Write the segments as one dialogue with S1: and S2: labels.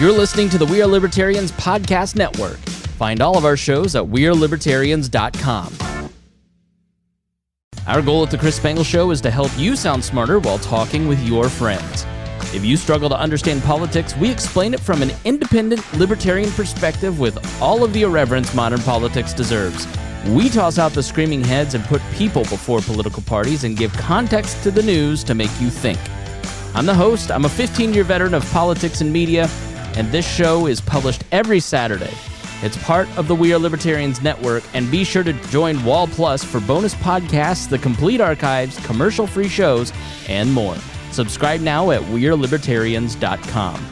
S1: You're listening to the We Are Libertarians podcast network. Find all of our shows at wearelibertarians.com. Our goal at the Chris Spangle Show is to help you sound smarter while talking with your friends. If you struggle to understand politics, we explain it from an independent libertarian perspective with all of the irreverence modern politics deserves. We toss out the screaming heads and put people before political parties and give context to the news to make you think. I'm the host. I'm a 15-year veteran of politics and media, and this show is published every Saturday. It's part of the We Are Libertarians network, and be sure to join Wall Plus for bonus podcasts, the complete archives, commercial-free shows, and more. Subscribe now at wearelibertarians.com.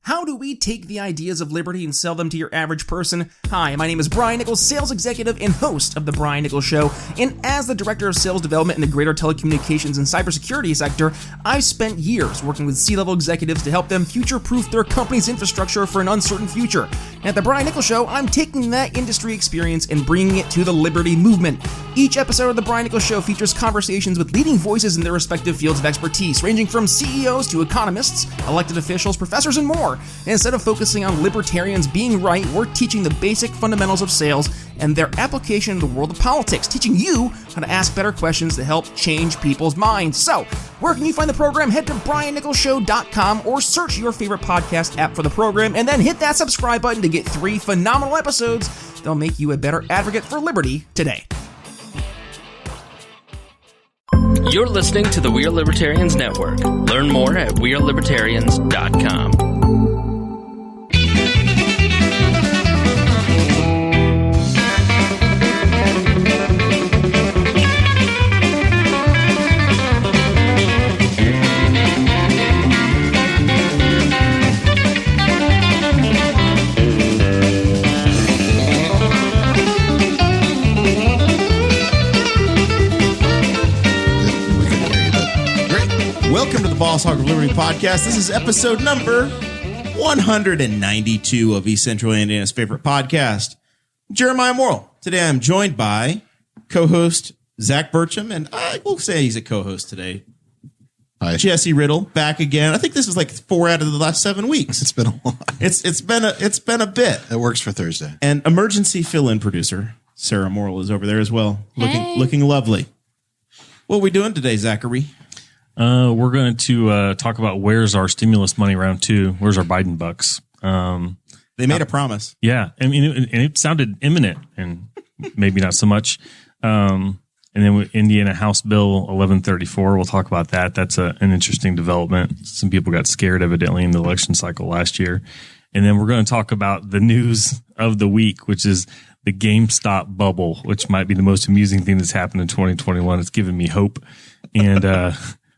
S2: How do we take the ideas of liberty and sell them to your average person? Hi, my name is Brian Nichols, sales executive and host of The Brian Nichols Show, and as the director of sales development in the greater telecommunications and cybersecurity sector, I've spent years working with C-level executives to help them future-proof their company's infrastructure for an uncertain future. And at The Brian Nichols Show, I'm taking that industry experience and bringing it to the liberty movement. Each episode of The Brian Nichols Show features conversations with leading voices in their respective fields of expertise, ranging from CEOs to economists, elected officials, professors, and more. And instead of focusing on libertarians being right, we're teaching the basic fundamentals of sales and their application in the world of politics, teaching you how to ask better questions to help change people's minds. So, where can you find the program? Head to briannicholsshow.com or search your favorite podcast app for the program, and then hit that subscribe button to get 3 phenomenal episodes that'll make you a better advocate for liberty today.
S1: You're listening to the We Are Libertarians network. Learn more at wearelibertarians.com.
S3: Welcome to the Boss Hog of Liberty podcast. This is episode number 192 of East Central Indiana's favorite podcast, Jeremiah Morrell. Today I'm joined by co-host Zach Burcham, and I will say he's a co-host today.
S4: Hi.
S3: Jesse Riddle, back again. I think this is like 4 out of the last 7 weeks.
S4: It's been a while.
S3: It's been a bit.
S4: It works for Thursday.
S3: And emergency fill-in producer Sara Morrell is over there as well, looking lovely. What are we doing today, Zachary?
S5: We're going to talk about where's our stimulus money round 2. Where's our Biden bucks?
S3: They made a promise.
S5: Yeah. I mean, it sounded imminent and maybe not so much. And then Indiana House Bill 1134. We'll talk about that. That's an interesting development. Some people got scared evidently in the election cycle last year. And then we're going to talk about the news of the week, which is the GameStop bubble, which might be the most amusing thing that's happened in 2021. It's given me hope. And,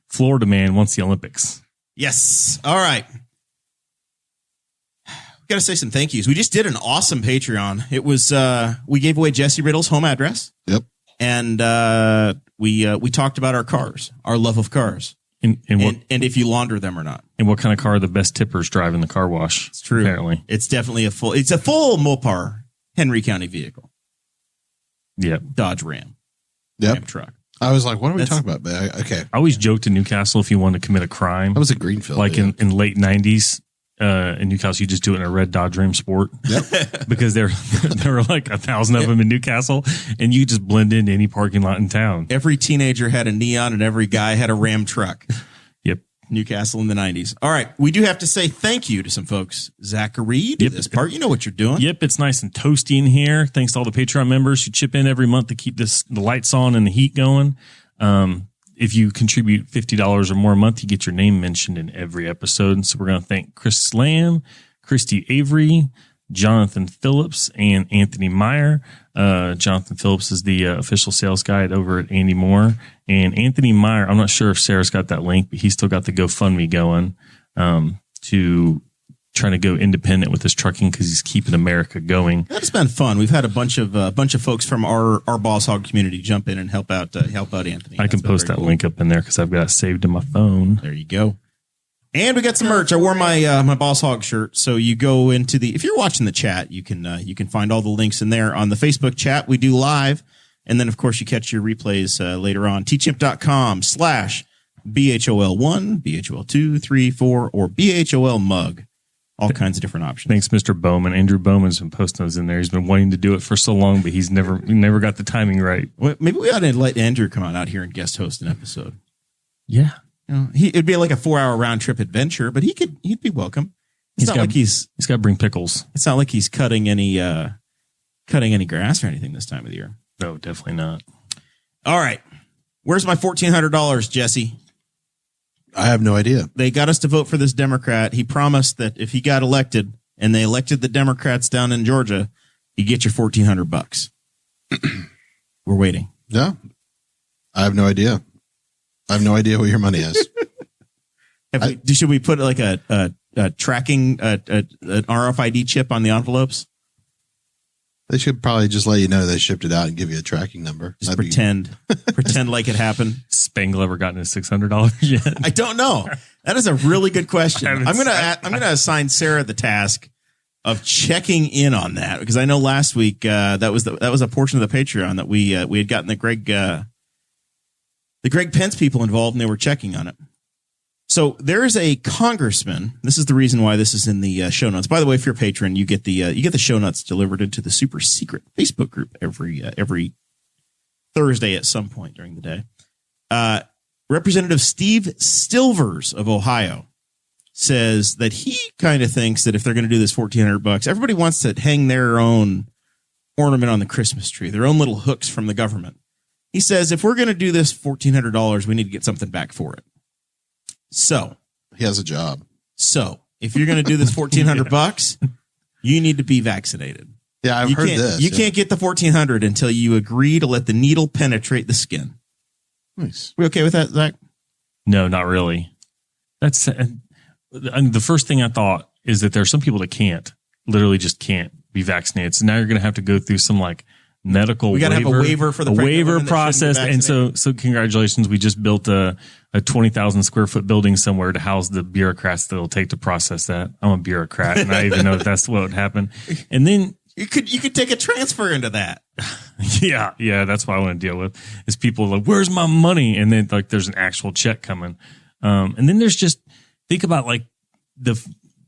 S5: Florida man wants the Olympics.
S3: Yes. All right. Got to say some thank yous. We just did an awesome Patreon. It was we gave away Jesse Riddle's home address.
S4: Yep.
S3: And we talked about our cars, our love of cars,
S5: and
S3: if you launder them or not,
S5: and what kind of car the best tippers drive in the car wash.
S3: It's true.
S5: Apparently,
S3: it's definitely a full Mopar Henry County vehicle.
S5: Yep.
S3: Dodge Ram.
S4: Yep.
S3: Ram truck.
S4: I was like, what are we talking about? But okay.
S5: I always joked in Newcastle if you wanted to commit a crime.
S4: That was a Greenfield.
S5: Like in late 90s in Newcastle, you just do it in a red Dodge Ram Sport.
S4: Yep.
S5: Because there were like 1,000 of them in Newcastle, and you just blend into any parking lot in town.
S3: Every teenager had a neon, and every guy had a Ram truck.
S5: Yep.
S3: Newcastle in the 90s. All right. We do have to say thank you to some folks. Zachary, you do this part. You know what you're doing.
S5: Yep. It's nice and toasty in here. Thanks to all the Patreon members who chip in every month to keep the lights on and the heat going. If you contribute $50 or more a month, you get your name mentioned in every episode. So we're going to thank Chris Slam, Christy Avery, Jonathan Phillips, and Anthony Meyer. Jonathan Phillips is the official sales guide over at Andy Moore. And Anthony Meyer, I'm not sure if Sarah's got that link, but he's still got the GoFundMe going to trying to go independent with his trucking because he's keeping America going.
S3: That's been fun. We've had a bunch of folks from our Boss Hog community jump in and help out Anthony.
S5: I can post that link up in there because I've got it saved in my phone.
S3: There you go. And we got some merch. I wore my my Boss Hog shirt. So you go into if you're watching the chat, you can find all the links in there on the Facebook chat. We do live, and then of course you catch your replays later on. tchimp.com/The BHOL1, BHOL2, 3, 4, or BHOL mug. All kinds of different options.
S5: Thanks, Mr. Bowman. Andrew Bowman's been posting those in there. He's been wanting to do it for so long, but he's never got the timing right.
S3: Well, maybe we ought to let Andrew come out here and guest host an episode.
S5: Yeah.
S3: You know, it'd be like a 4-hour round trip adventure, but he'd be welcome. He's got to bring pickles. It's not like he's cutting any grass or anything this time of the year.
S5: No, definitely not.
S3: All right. Where's my $1,400, Jesse?
S4: I have no idea.
S3: They got us to vote for this Democrat. He promised that if he got elected and they elected the Democrats down in Georgia, you get your $1,400. We're waiting.
S4: No, I have no idea. I have no idea where your money is.
S3: Should we put like a tracking, an RFID chip on the envelopes?
S4: They should probably just let you know they shipped it out and give you a tracking number.
S3: Just pretend like it happened.
S5: Spangle ever gotten his $600 yet?
S3: I don't know. That is a really good question. I'm gonna assign Sarah the task of checking in on that, because I know last week that was a portion of the Patreon that we had gotten the Greg Pence people involved, and they were checking on it. So there is a congressman. This is the reason why this is in the show notes. By the way, if you're a patron, you get the show notes delivered into the super secret Facebook group every Thursday at some point during the day. Representative Steve Stilvers of Ohio says that he kind of thinks that if they're going to do this $1,400, everybody wants to hang their own ornament on the Christmas tree, their own little hooks from the government. He says if we're going to do this $1,400, we need to get something back for it. So
S4: he has a job.
S3: So if you're going to do this $1,400, you need to be vaccinated.
S4: Yeah, I've heard this.
S3: You can't get the $1,400 until you agree to let the needle penetrate the skin.
S4: Nice.
S3: We okay with that, Zach?
S5: No, not really. That's the first thing I thought is that there are some people that literally just can't be vaccinated. So now you're going to have to go through some like medical
S3: we got to have a waiver for the
S5: waiver process. And so congratulations. We just built a 20,000 square foot building somewhere to house the bureaucrats that it'll take to process that. I'm a bureaucrat and I even know that's what would happen. And then
S3: you could take a transfer into that.
S5: Yeah. That's what I want to deal with is people like, where's my money? And then like, there's an actual check coming. And then there's just think about like the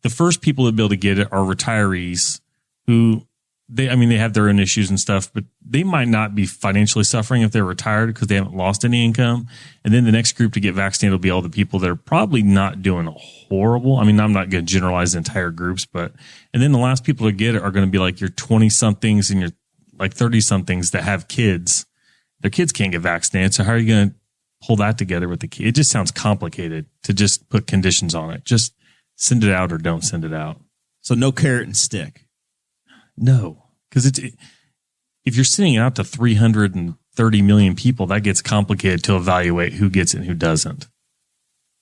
S5: first people to be able to get it are retirees who they have their own issues and stuff, but they might not be financially suffering if they're retired because they haven't lost any income. And then the next group to get vaccinated will be all the people that are probably not doing horrible. I mean, I'm not going to generalize the entire groups, and then the last people to get it are going to be like your 20 somethings and your like 30 somethings that have kids. Their kids can't get vaccinated. So how are you going to pull that together with the kid? It just sounds complicated to just put conditions on it. Just send it out or don't send it out.
S3: So no carrot and stick.
S5: No, because if you're sending it out to 330 million people, that gets complicated to evaluate who gets it and who doesn't.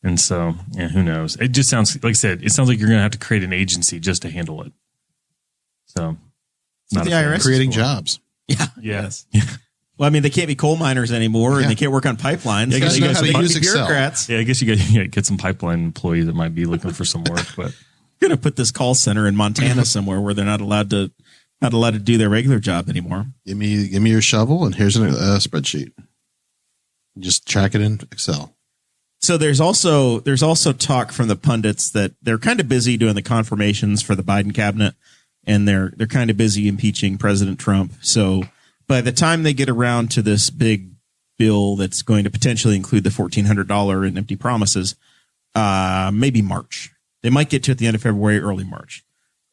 S5: And so, who knows? It just sounds, like I said, it sounds like you're going to have to create an agency just to handle it. So,
S3: not the IRS
S4: creating jobs.
S3: Yeah.
S5: Yes.
S3: Yeah. Well, I mean, they can't be coal miners anymore, and they can't work on pipelines.
S4: Yeah,
S3: you guys
S4: use
S3: be bureaucrats.
S5: Yeah, I guess you got get some pipeline employees that might be looking for some work, but
S3: you're going to put this call center in Montana somewhere where they're not allowed to do their regular job anymore.
S4: Give me your shovel, and here's a spreadsheet. Just track it in Excel.
S3: So there's also talk from the pundits that they're kind of busy doing the confirmations for the Biden cabinet, and they're kind of busy impeaching President Trump. So by the time they get around to this big bill that's going to potentially include the $1,400 in empty promises, maybe March. They might get to it at the end of February, early March.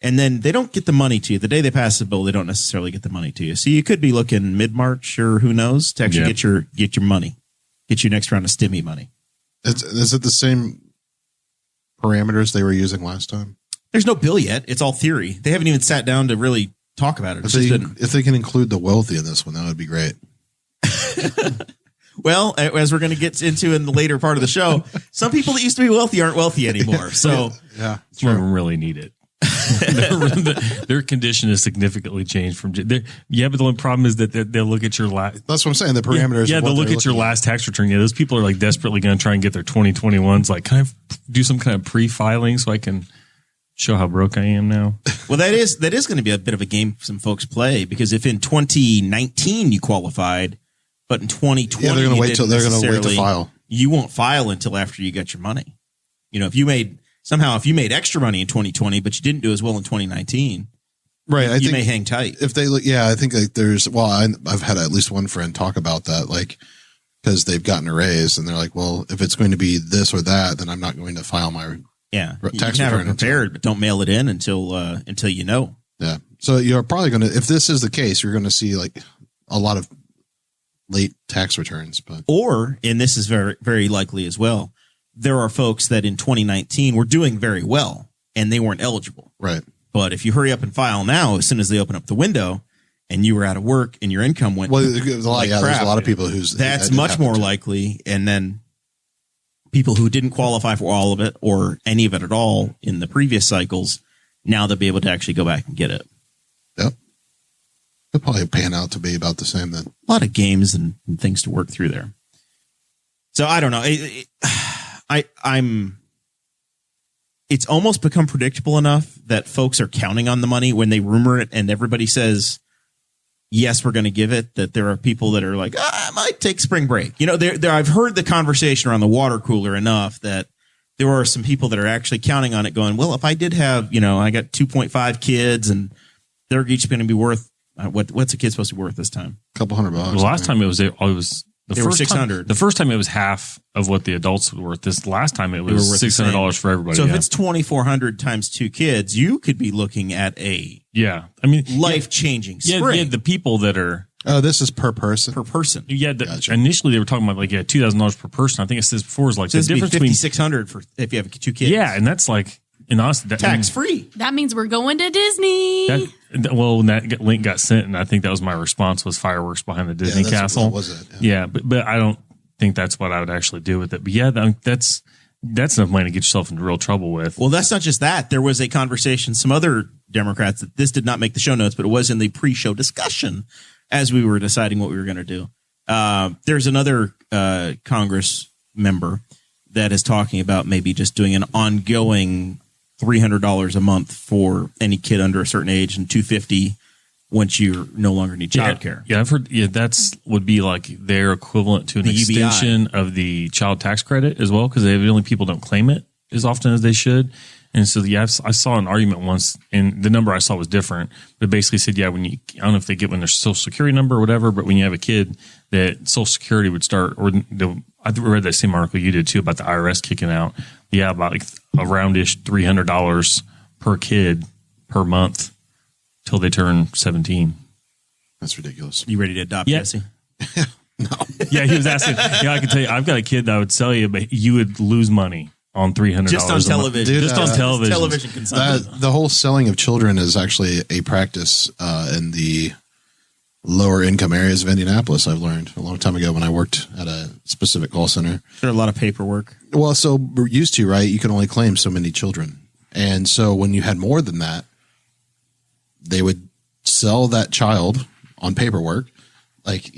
S3: And then they don't get the money to you. The day they pass the bill, they don't necessarily get the money to you. So you could be looking mid-March or who knows to actually get your money, get your next round of stimmy money.
S4: Is it the same parameters they were using last time?
S3: There's no bill yet. It's all theory. They haven't even sat down to really talk about it.
S4: If they can include the wealthy in this one, that would be great.
S3: Well, as we're going to get into in the later part of the show, some people that used to be wealthy aren't wealthy anymore. So
S4: yeah,
S5: some of them really need it. Their condition is significantly changed from. But the only problem is that they'll look at your last.
S4: That's what I'm saying. The parameters.
S5: Yeah, they'll look at your last tax return. Yeah, those people are like desperately going to try and get their 2021s. Like, can I do some kind of pre-filing so I can show how broke I am now?
S3: Well, that is going to be a bit of a game some folks play, because if in 2019 you qualified, but in 2020
S4: they're going to wait to file.
S3: you won't file until after you get your money. You know, if you made extra money in 2020, but you didn't do as well in 2019,
S4: right? I
S3: you
S4: think
S3: may hang tight.
S4: If they look, I think like I've had at least one friend talk about that, like, because they've gotten a raise and they're like, well, if it's going to be this or that, then I'm not going to file my tax
S3: you can have
S4: return
S3: it prepared, but don't mail it in until you know.
S4: Yeah. So you're probably going to, if this is the case, you're going to see like a lot of late tax returns,
S3: and this is very, very likely as well. There are folks that in 2019 were doing very well and they weren't eligible.
S4: Right.
S3: But if you hurry up and file now, as soon as they open up the window and you were out of work and your income went,
S4: there's a lot of people that's
S3: much more likely. And then people who didn't qualify for all of it or any of it at all in the previous cycles, now they'll be able to actually go back and get it.
S4: Yep. It'll probably pan out to be about the same then.
S3: A lot of games and things to work through there. So I don't know. It's almost become predictable enough that folks are counting on the money when they rumor it and everybody says, yes, we're going to give it, that there are people that are like, I might take spring break. You know, I've heard the conversation around the water cooler enough that there are some people that are actually counting on it going, well, if I did have, I got 2.5 kids and they're each going to be worth, what's a kid supposed to be worth this time?
S4: A couple $100.
S5: The last time it was
S3: they were 600.
S5: The first time it was half of what the adults were worth. This last time it was $600 for everybody.
S3: So if it's $2,400 times 2 kids, you could be looking at a life-changing spring.
S5: Yeah, the people that are.
S4: Oh, this is per person.
S3: Per person.
S5: Yeah, initially they were talking about $2,000 per person. I think it says before is like
S3: so
S5: the difference between
S3: $5,600 for if you have 2 kids.
S5: Yeah, and that's like in honestly
S3: tax free.
S6: That means we're going to Disney.
S5: When that link got sent, and I think that was my response was fireworks behind the Disney castle.
S4: Was it?
S5: Yeah, but I don't think that's what I would actually do with it. But yeah, that's enough money to get yourself into real trouble with.
S3: Well, that's not just that. There was a conversation, some other Democrats, that this did not make the show notes, but it was in the pre-show discussion as we were deciding what we were going to do. There's another Congress member that is talking about maybe just doing an ongoing $300 a month for any kid under a certain age and $250 once you no longer need childcare.
S5: Yeah, I've heard. Yeah, that's would be like their equivalent to an extension of the child tax credit as well, because the only people don't claim it as often as they should. And so, I saw an argument once, and the number I saw was different, but it basically said, when I don't know if they get when their social security number or whatever, but when you have a kid, that social security would start, I read that same article you did too about the IRS kicking out. Yeah, about like a roundish $300 per kid per month till they turn 17.
S4: That's ridiculous.
S3: You ready to adopt Jesse?
S4: No.
S5: Yeah, he was asking. Yeah, I can tell you, I've got a kid that I would sell you, but you would lose money on $300
S3: just on television.
S5: Just on television.
S3: Television consumption.
S4: The whole selling of children is actually a practice in the lower income areas of Indianapolis. I've learned a long time ago when I worked at a specific call center.
S3: There's a lot of paperwork.
S4: Well, so we're used to, right? You can only claim so many children. And so when you had more than that, they would sell that child on paperwork. Like,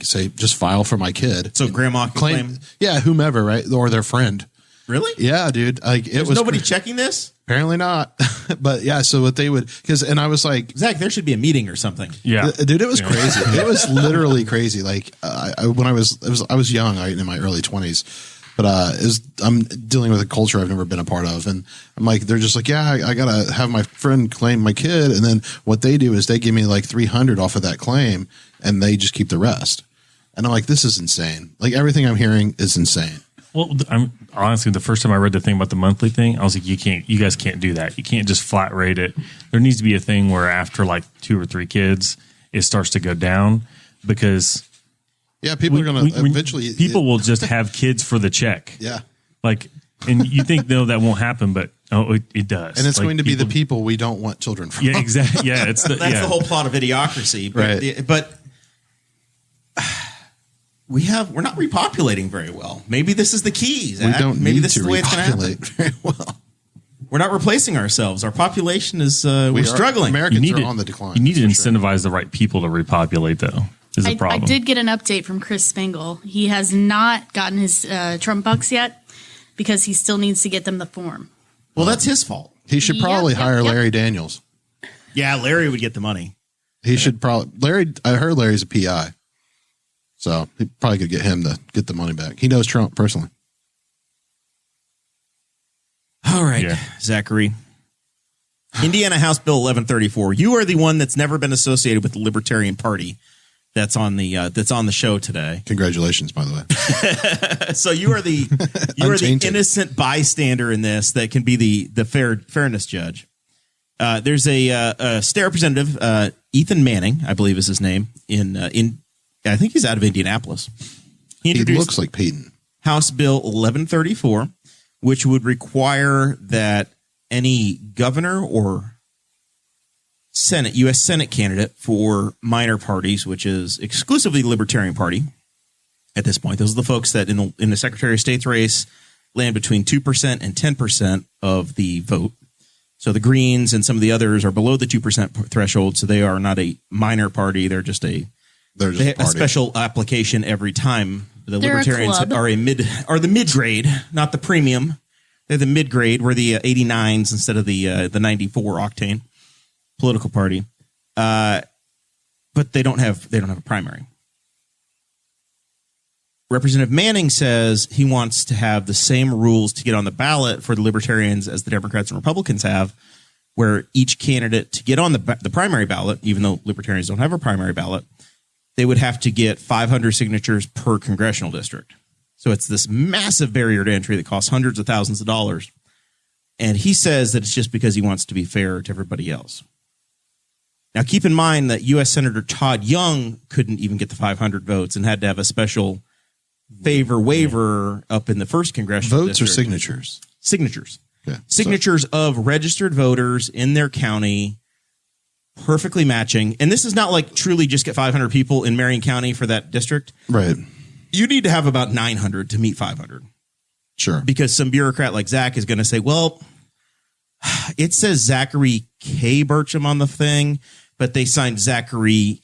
S4: say, just file for my kid.
S3: So grandma can claim?
S4: Yeah, whomever, right? Or their friend.
S3: Really?
S4: Yeah, dude. Like
S3: There's nobody checking this?
S4: Apparently not. But yeah, so what they would, and I was like,
S3: Zach, there should be a meeting or something.
S5: Yeah,
S4: dude, it was crazy. It was literally crazy. Like I was young, in my early 20s, but I'm dealing with a culture I've never been a part of, and I'm like, they're just like, yeah, I gotta have my friend claim my kid, and then what they do is they give me like $300 off of that claim, and they just keep the rest. And I'm like, this is insane. Like everything I'm hearing is insane.
S5: Well, honestly, the first time I read the thing about the monthly thing, I was like, you guys can't do that. You can't just flat rate it. There needs to be a thing where after like 2 or 3 kids, it starts to go down because
S4: people are going to eventually.
S5: People will just have kids for the check.
S4: Yeah.
S5: Like, and you think, no, that won't happen, but it does.
S4: And it's going to be the people we don't want children from.
S5: Yeah, exactly. Yeah.
S3: That's the whole plot of Idiocracy.
S4: Right.
S3: But we're not repopulating very well. Maybe this is the key, Zach.
S4: We don't
S3: Maybe
S4: need
S3: this
S4: to
S3: is the way it's going to happen.
S4: Very well.
S3: We're not replacing ourselves. Our population is we're struggling.
S4: Americans are on the decline.
S5: You need to incentivize the right people to repopulate, though. Is a problem.
S6: I did get an update from Chris Spangle. He has not gotten his Trump bucks yet because he still needs to get them the form.
S3: Well, that's his fault.
S4: He should probably hire Larry Daniels.
S3: Yeah, Larry would get the money.
S4: He should probably I heard Larry's a PI. So he probably could get him to get the money back. He knows Trump personally.
S3: All right,
S5: Yeah.
S3: Zachary. Indiana House Bill 1134. You are the one that's never been associated with the Libertarian Party. That's on the show today.
S4: Congratulations, by the way.
S3: So you are the innocent bystander in this that can be the fairness judge. There's a state representative, Ethan Manning, I believe is his name. I think he's out of Indianapolis. He
S4: looks like Peyton.
S3: House Bill 1134, which would require that any governor or U.S. Senate candidate for minor parties, which is exclusively the Libertarian Party at this point. Those are the folks that in the Secretary of State's race land between 2% and 10% of the vote. So the Greens and some of the others are below the 2% threshold, so they are not a minor party. They're just a special application every time. The
S6: They're
S3: Libertarians are the mid grade, not the premium. They're the mid grade. We're the 89s instead of the 94 octane political party, but they don't have a primary. Representative Manning says he wants to have the same rules to get on the ballot for the Libertarians as the Democrats and Republicans have, where each candidate to get on the primary ballot, even though Libertarians don't have a primary ballot, they would have to get 500 signatures per congressional district. So it's this massive barrier to entry that costs hundreds of thousands of dollars. And he says that it's just because he wants to be fair to everybody else. Now, keep in mind that U.S. Senator Todd Young couldn't even get the 500 votes and had to have a special favor waiver up in the first congressional
S4: votes
S3: district.
S4: Or signatures?
S3: Signatures.
S4: Okay.
S3: Signatures of registered voters in their county, perfectly matching. And this is not like truly just get 500 people in Marion County for that district.
S4: Right.
S3: You need to have about 900 to meet 500.
S4: Sure.
S3: Because some bureaucrat like Zach is going to say, well, it says Zachary K. Burcham on the thing, but they signed Zachary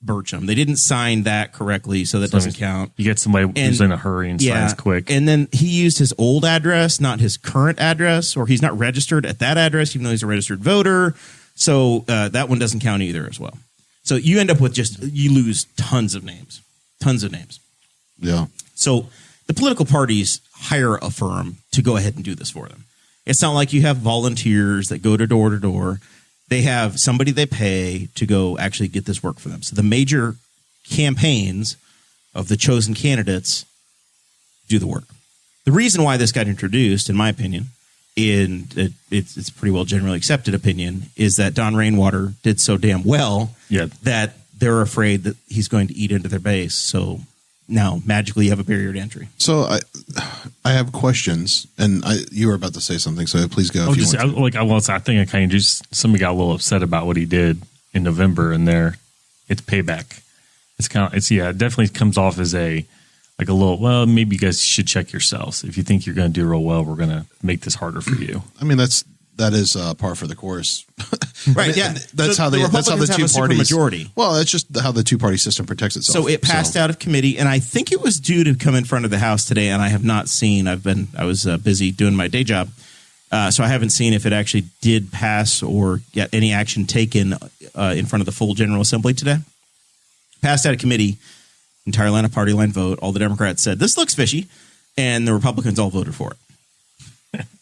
S3: Burcham. They didn't sign that correctly, so that doesn't count.
S5: You get somebody who's in a hurry and signs quick.
S3: And then he used his old address, not his current address, or he's not registered at that address, even though he's a registered voter. So that one doesn't count either as well. So you end up with you lose tons of names.
S4: Yeah.
S3: So the political parties hire a firm to go ahead and do this for them. It's not like you have volunteers that go door to door. They have somebody they pay to go actually get this work for them. So the major campaigns of the chosen candidates do the work. The reason why this got introduced, in my opinion, it's pretty well generally accepted opinion, is that Don Rainwater did so damn well that they're afraid that he's going to eat into their base. So now magically you have a barrier to entry.
S4: So I have questions, and you were about to say something, so please go.
S5: I think I kind of just somebody got a little upset about what he did in November, and it's payback. It definitely comes off as a little, well, maybe you guys should check yourselves. If you think you're going to do real well, we're going to make this harder for you.
S4: I mean, that is par for the course.
S3: Right. Yeah.
S4: That's how the two parties
S3: majority.
S4: Well, that's just how the two-party system protects itself.
S3: So it passed out of committee, and I think it was due to come in front of the House today, and I have not seen. I was busy doing my day job, so I haven't seen if it actually did pass or get any action taken in front of the full General Assembly today. Passed out of committee, entire line of party line vote. All the Democrats said, this looks fishy, and the Republicans all voted for it.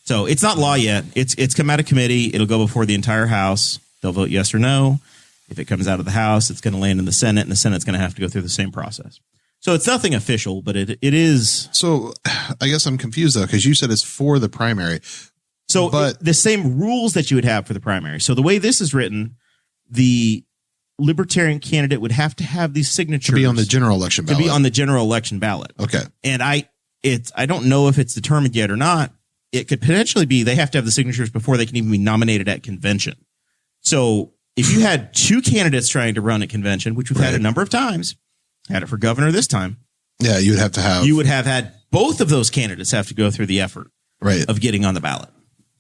S3: So it's not law yet. It's come out of committee. It'll go before the entire House. They'll vote yes or no. If it comes out of the House, it's going to land in the Senate, and the Senate's going to have to go through the same process. So it's nothing official, but it is.
S4: So I guess I'm confused, though, because you said it's for the primary.
S3: So the same rules that you would have for the primary. So the way this is written, the Libertarian candidate would have to have these signatures
S4: to be on the general election ballot.
S3: To be on the general election ballot.
S4: Okay.
S3: And I don't know if it's determined yet or not. It could potentially be they have to have the signatures before they can even be nominated at convention. So if you had two candidates trying to run at convention, which we've had a number of times, had it for governor this time.
S4: Yeah, you would have
S3: had both of those candidates have to go through the effort of getting on the ballot.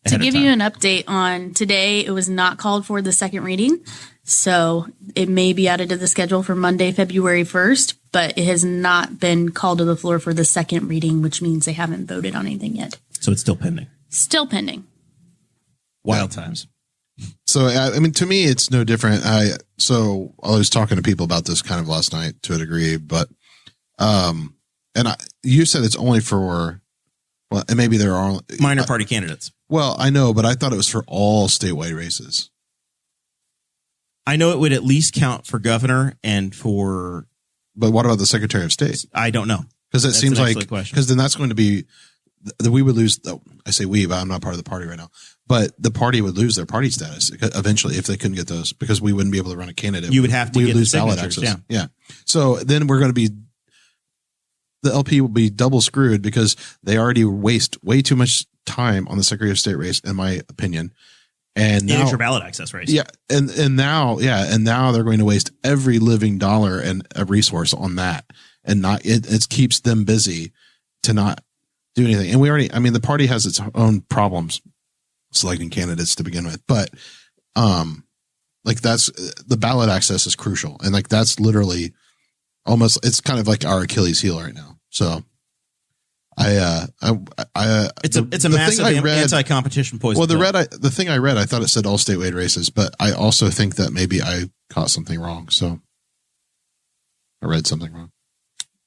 S6: To give you an update on today, it was not called for the second reading. So it may be added to the schedule for Monday, February 1st, but it has not been called to the floor for the second reading, which means they haven't voted on anything yet.
S3: So it's still pending.
S6: Still pending.
S3: Wild times.
S4: So, I mean, to me, it's no different. I was talking to people about this kind of last night to a degree, but And you said it's only for, well, and maybe there are
S3: minor party candidates.
S4: Well, I know, but I thought it was for all statewide races.
S3: I know it would at least count for governor and for.
S4: But what about the Secretary of State?
S3: I don't know.
S4: Because it seems like, because then that's going to be, we would lose, I say we, but I'm not part of the party right now, but the party would lose their party status eventually if they couldn't get those, because we wouldn't be able to run a candidate.
S3: You would have to
S4: lose ballot access. Yeah. So then we're going to be, the LP will be double screwed because they already waste way too much time on the Secretary of State race, in my opinion. And now,
S3: it's your ballot access race.
S4: Yeah. And now they're going to waste every living dollar and a resource on that. And it keeps them busy to not do anything. And the party has its own problems selecting candidates to begin with, but, that's the ballot access is crucial. And that's literally almost, it's kind of like our Achilles heel right now. So
S3: it's a massive anti-competition poison.
S4: Well, the thing I read, I thought it said all statewide races, but I also think that maybe I caught something wrong. So I read something wrong.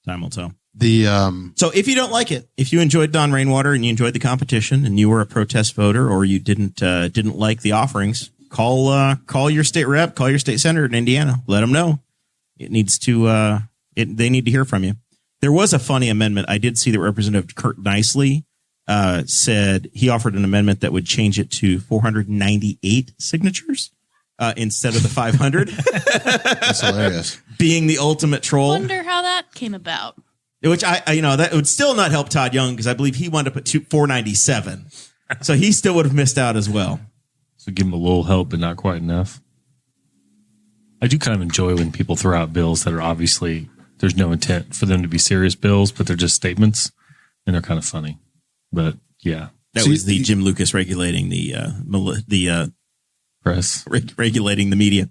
S3: Time will tell.
S4: So
S3: if you don't like it, if you enjoyed Don Rainwater and you enjoyed the competition and you were a protest voter or you didn't like the offerings, call your state rep, call your state senator in Indiana. Let them know. It needs to. They need to hear from you. There was a funny amendment. I did see that Representative Kurt Nicely said he offered an amendment that would change it to 498 signatures instead of the 500.
S4: That's hilarious.
S3: Being the ultimate troll.
S6: Wonder how that came about.
S3: Which that would still not help Todd Young because I believe he wound up at 497. So he still would have missed out as well.
S5: So give him a little help, but not quite enough. I do kind of enjoy when people throw out bills that are obviously, there's no intent for them to be serious bills, but they're just statements and they're kind of funny. But yeah.
S3: That was the Jim Lucas regulating the
S5: press,
S3: regulating the media.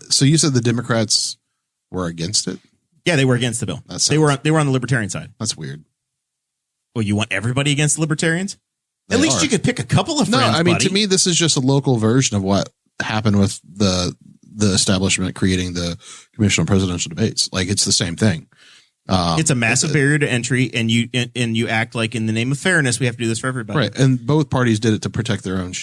S4: So you said the Democrats were against it?
S3: Yeah, they were against the bill. They were on the Libertarian side.
S4: That's weird.
S3: Well, you want everybody against the Libertarians? At least you could pick a couple of friends.
S4: No, I mean,
S3: buddy.
S4: to me, this is just a local version of what happened with the establishment creating the Commission on Presidential Debates. It's the same thing.
S3: It's a massive barrier to entry, and you act like in the name of fairness, we have to do this for everybody.
S4: Right, and both parties did it to protect their own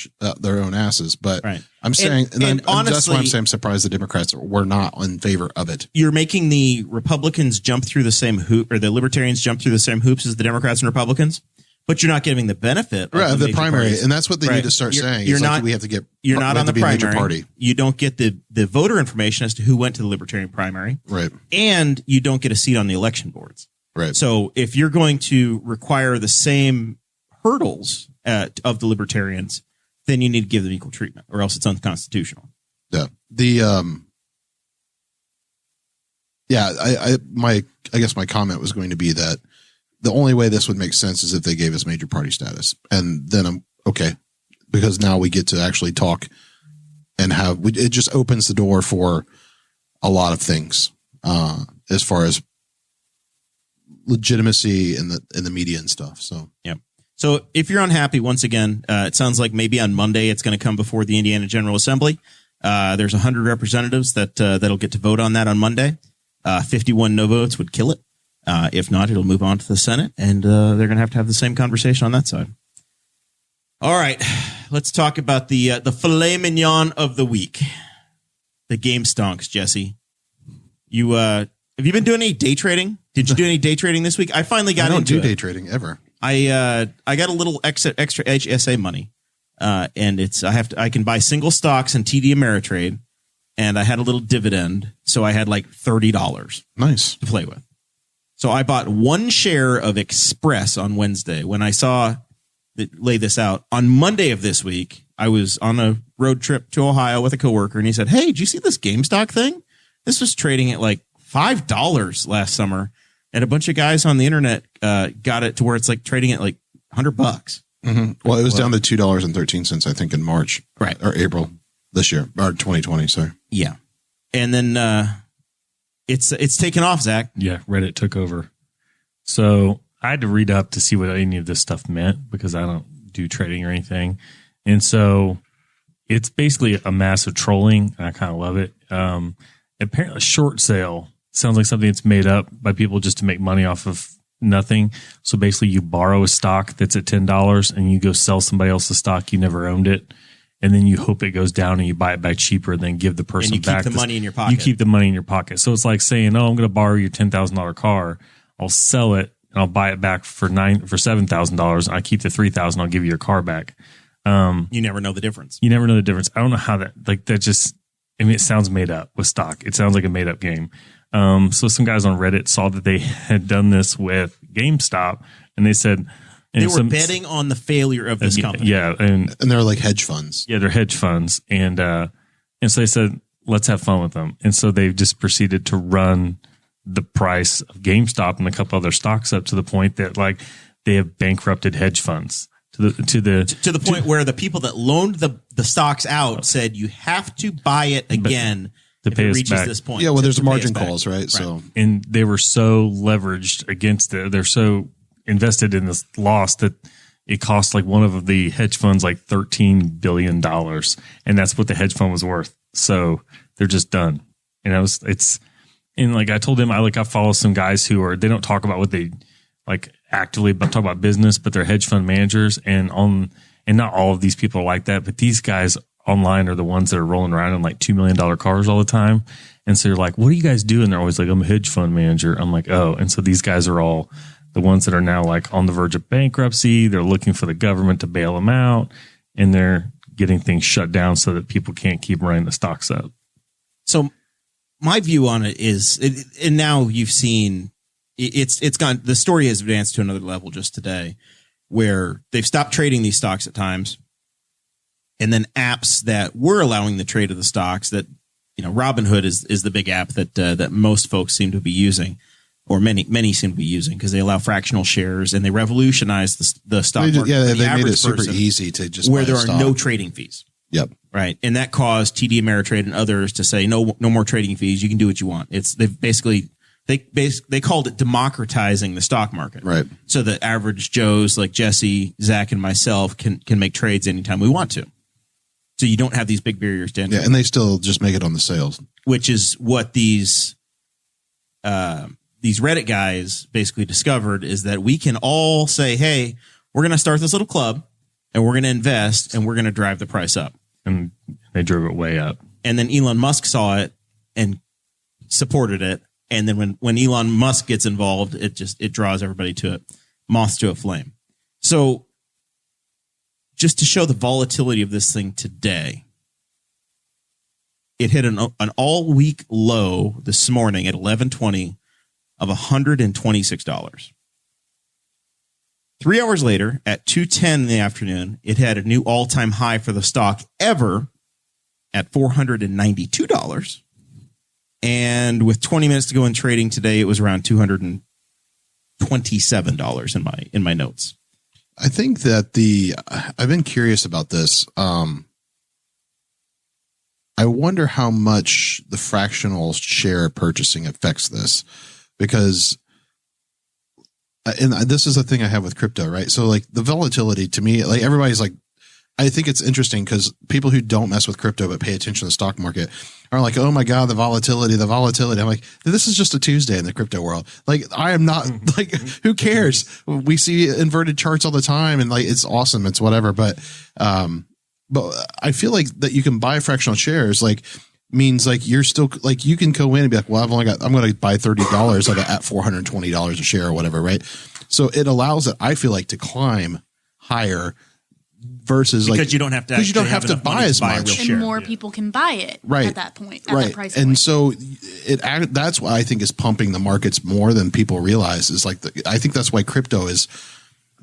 S4: asses. But
S3: right.
S4: I'm saying, and honestly, that's why I'm saying I'm surprised the Democrats were not in favor of it.
S3: You're making the Republicans jump through the same hoop, or the Libertarians jump through the same hoops as the Democrats and Republicans. But you're not giving the benefit of
S4: the primary,
S3: parties.
S4: and that's what they need to start saying.
S3: You're not.
S4: We have to get.
S3: You're not on the primary.
S4: Party.
S3: You don't get the voter information as to who went to the Libertarian primary,
S4: right? And
S3: you don't get a seat on the election boards,
S4: right?
S3: So if you're going to require the same hurdles of the Libertarians, then you need to give them equal treatment, or else it's unconstitutional.
S4: Yeah. I guess my comment was going to be that the only way this would make sense is if they gave us major party status. And then I'm okay, because now we get to actually talk and it just opens the door for a lot of things, as far as legitimacy in the media and stuff. So,
S3: yeah. So if you're unhappy, once again, it sounds like maybe on Monday, it's going to come before the Indiana General Assembly. There's 100 representatives that'll get to vote on that on Monday. 51 no votes would kill it. If not, it'll move on to the Senate, and they're going to have the same conversation on that side. All right, let's talk about the filet mignon of the week, the game stonks. Jesse, you have you been doing any day trading? Did you do any day trading this week? I finally got into it.
S4: I don't do day trading ever.
S3: I got a little extra HSA money, and I can buy single stocks and TD Ameritrade, and I had a little dividend, so I had like $30.
S4: Nice
S3: to play with. So I bought one share of Express on Wednesday. When I saw that lay this out on Monday of this week, I was on a road trip to Ohio with a coworker, and he said, "Hey, did you see this GameStop thing? This was trading at like $5 last summer, and a bunch of guys on the internet got it to where it's like trading at like $100."
S4: Mm-hmm. Well, it was down to $2.13, I think, in March,
S3: right,
S4: or April this year, or 2020. Sorry.
S3: Yeah, and then it's taken off, Zach.
S5: Yeah, Reddit took over. So I had to read up to see what any of this stuff meant, because I don't do trading or anything. And so it's basically a massive trolling. And I kind of love it. Apparently, short sale sounds like something that's made up by people just to make money off of nothing. So basically you borrow a stock that's at $10 and you go sell somebody else's stock. You never owned it. And then you hope it goes down and you buy it back cheaper and then give the person
S3: and you
S5: back
S3: keep the money in your pocket.
S5: You keep the money in your pocket. So it's like saying, oh, I'm going to borrow your $10,000 car. I'll sell it and I'll buy it back for $7,000. I keep the $3,000. I'll give you your car back.
S3: You never know the difference.
S5: You never know the difference. I don't know how that just, I mean, it sounds made up with stock. It sounds like a made up game. So some guys on Reddit saw that they had done this with GameStop and they said,
S3: they were betting on the failure of this company.
S5: Yeah. And
S4: they're like hedge funds.
S5: Yeah, they're hedge funds. And so they said, let's have fun with them. And so they just proceeded to run the price of GameStop and a couple other stocks up to the point that like they have bankrupted hedge funds to the point where
S3: the people that loaned the stocks out said you have to buy it again
S5: to pay
S3: it
S5: us
S3: reaches
S5: back.
S3: This point.
S4: Yeah, well, there's
S3: to
S4: margin calls, right? So,
S5: and they were so leveraged against it. They're so invested in this loss that it cost like one of the hedge funds like $13 billion. And that's what the hedge fund was worth. So they're just done. And and like I told them, I follow some guys who they don't talk about what they like actively talk about business, but they're hedge fund managers and not all of these people are like that, but these guys online are the ones that are rolling around in like $2 million cars all the time. And so you're like, what do you guys do? And they're always like, I'm a hedge fund manager. I'm like, oh. And so these guys are all the ones that are now like on the verge of bankruptcy. They're looking for the government to bail them out and they're getting things shut down so that people can't keep running the stocks up.
S3: So my view on it is, and now you've seen it's gone, the story has advanced to another level just today where they've stopped trading these stocks at times. And then apps that were allowing the trade of the stocks that, Robinhood is the big app that most folks seem to be using, or many seem to be using because they allow fractional shares and they revolutionize the stock market.
S4: Yeah, they made it super easy to just
S3: where there are no trading fees.
S4: Yep.
S3: Right. And that caused TD Ameritrade and others to say, no more trading fees. You can do what you want. They called it democratizing the stock market.
S4: Right.
S3: So the average Joes like Jesse, Zach, and myself can make trades anytime we want to. So you don't have these big barriers to entry.
S4: Yeah, and they still just make it on the sales.
S3: Which is what these Reddit guys basically discovered is that we can all say, hey, we're going to start this little club and we're going to invest and we're going to drive the price up.
S5: And they drove it way up.
S3: And then Elon Musk saw it and supported it. And then when Elon Musk gets involved, it draws everybody to it. Moth to a flame. So just to show the volatility of this thing today, it hit an all week low this morning at 11:20 of $126. 3 hours later, at 2:10 in the afternoon, it had a new all-time high for the stock ever at $492. And with 20 minutes to go in trading today, it was around $227 in my notes.
S4: I think that I've been curious about this. I wonder how much the fractional share purchasing affects this, because, and this is a thing I have with crypto, right? So like the volatility to me, like everybody's like, I think it's interesting because people who don't mess with crypto but pay attention to the stock market are like, oh my God, the volatility. I'm like, this is just a Tuesday in the crypto world. Like, I am not like, who cares? We see inverted charts all the time and like, it's awesome. It's whatever. But I feel like that you can buy fractional shares, like means like you're still like, you can go in and be like, well, I'm going to buy $30 of it at $420 a share or whatever. Right. So it allows it, I feel like, to climb higher. Versus
S3: because you don't have to
S4: buy as much,
S6: and more people can buy it
S4: right
S6: at that point, at
S4: right?
S6: that price point.
S4: And so that's why I think is pumping the markets more than people realize. Is like I think that's why crypto is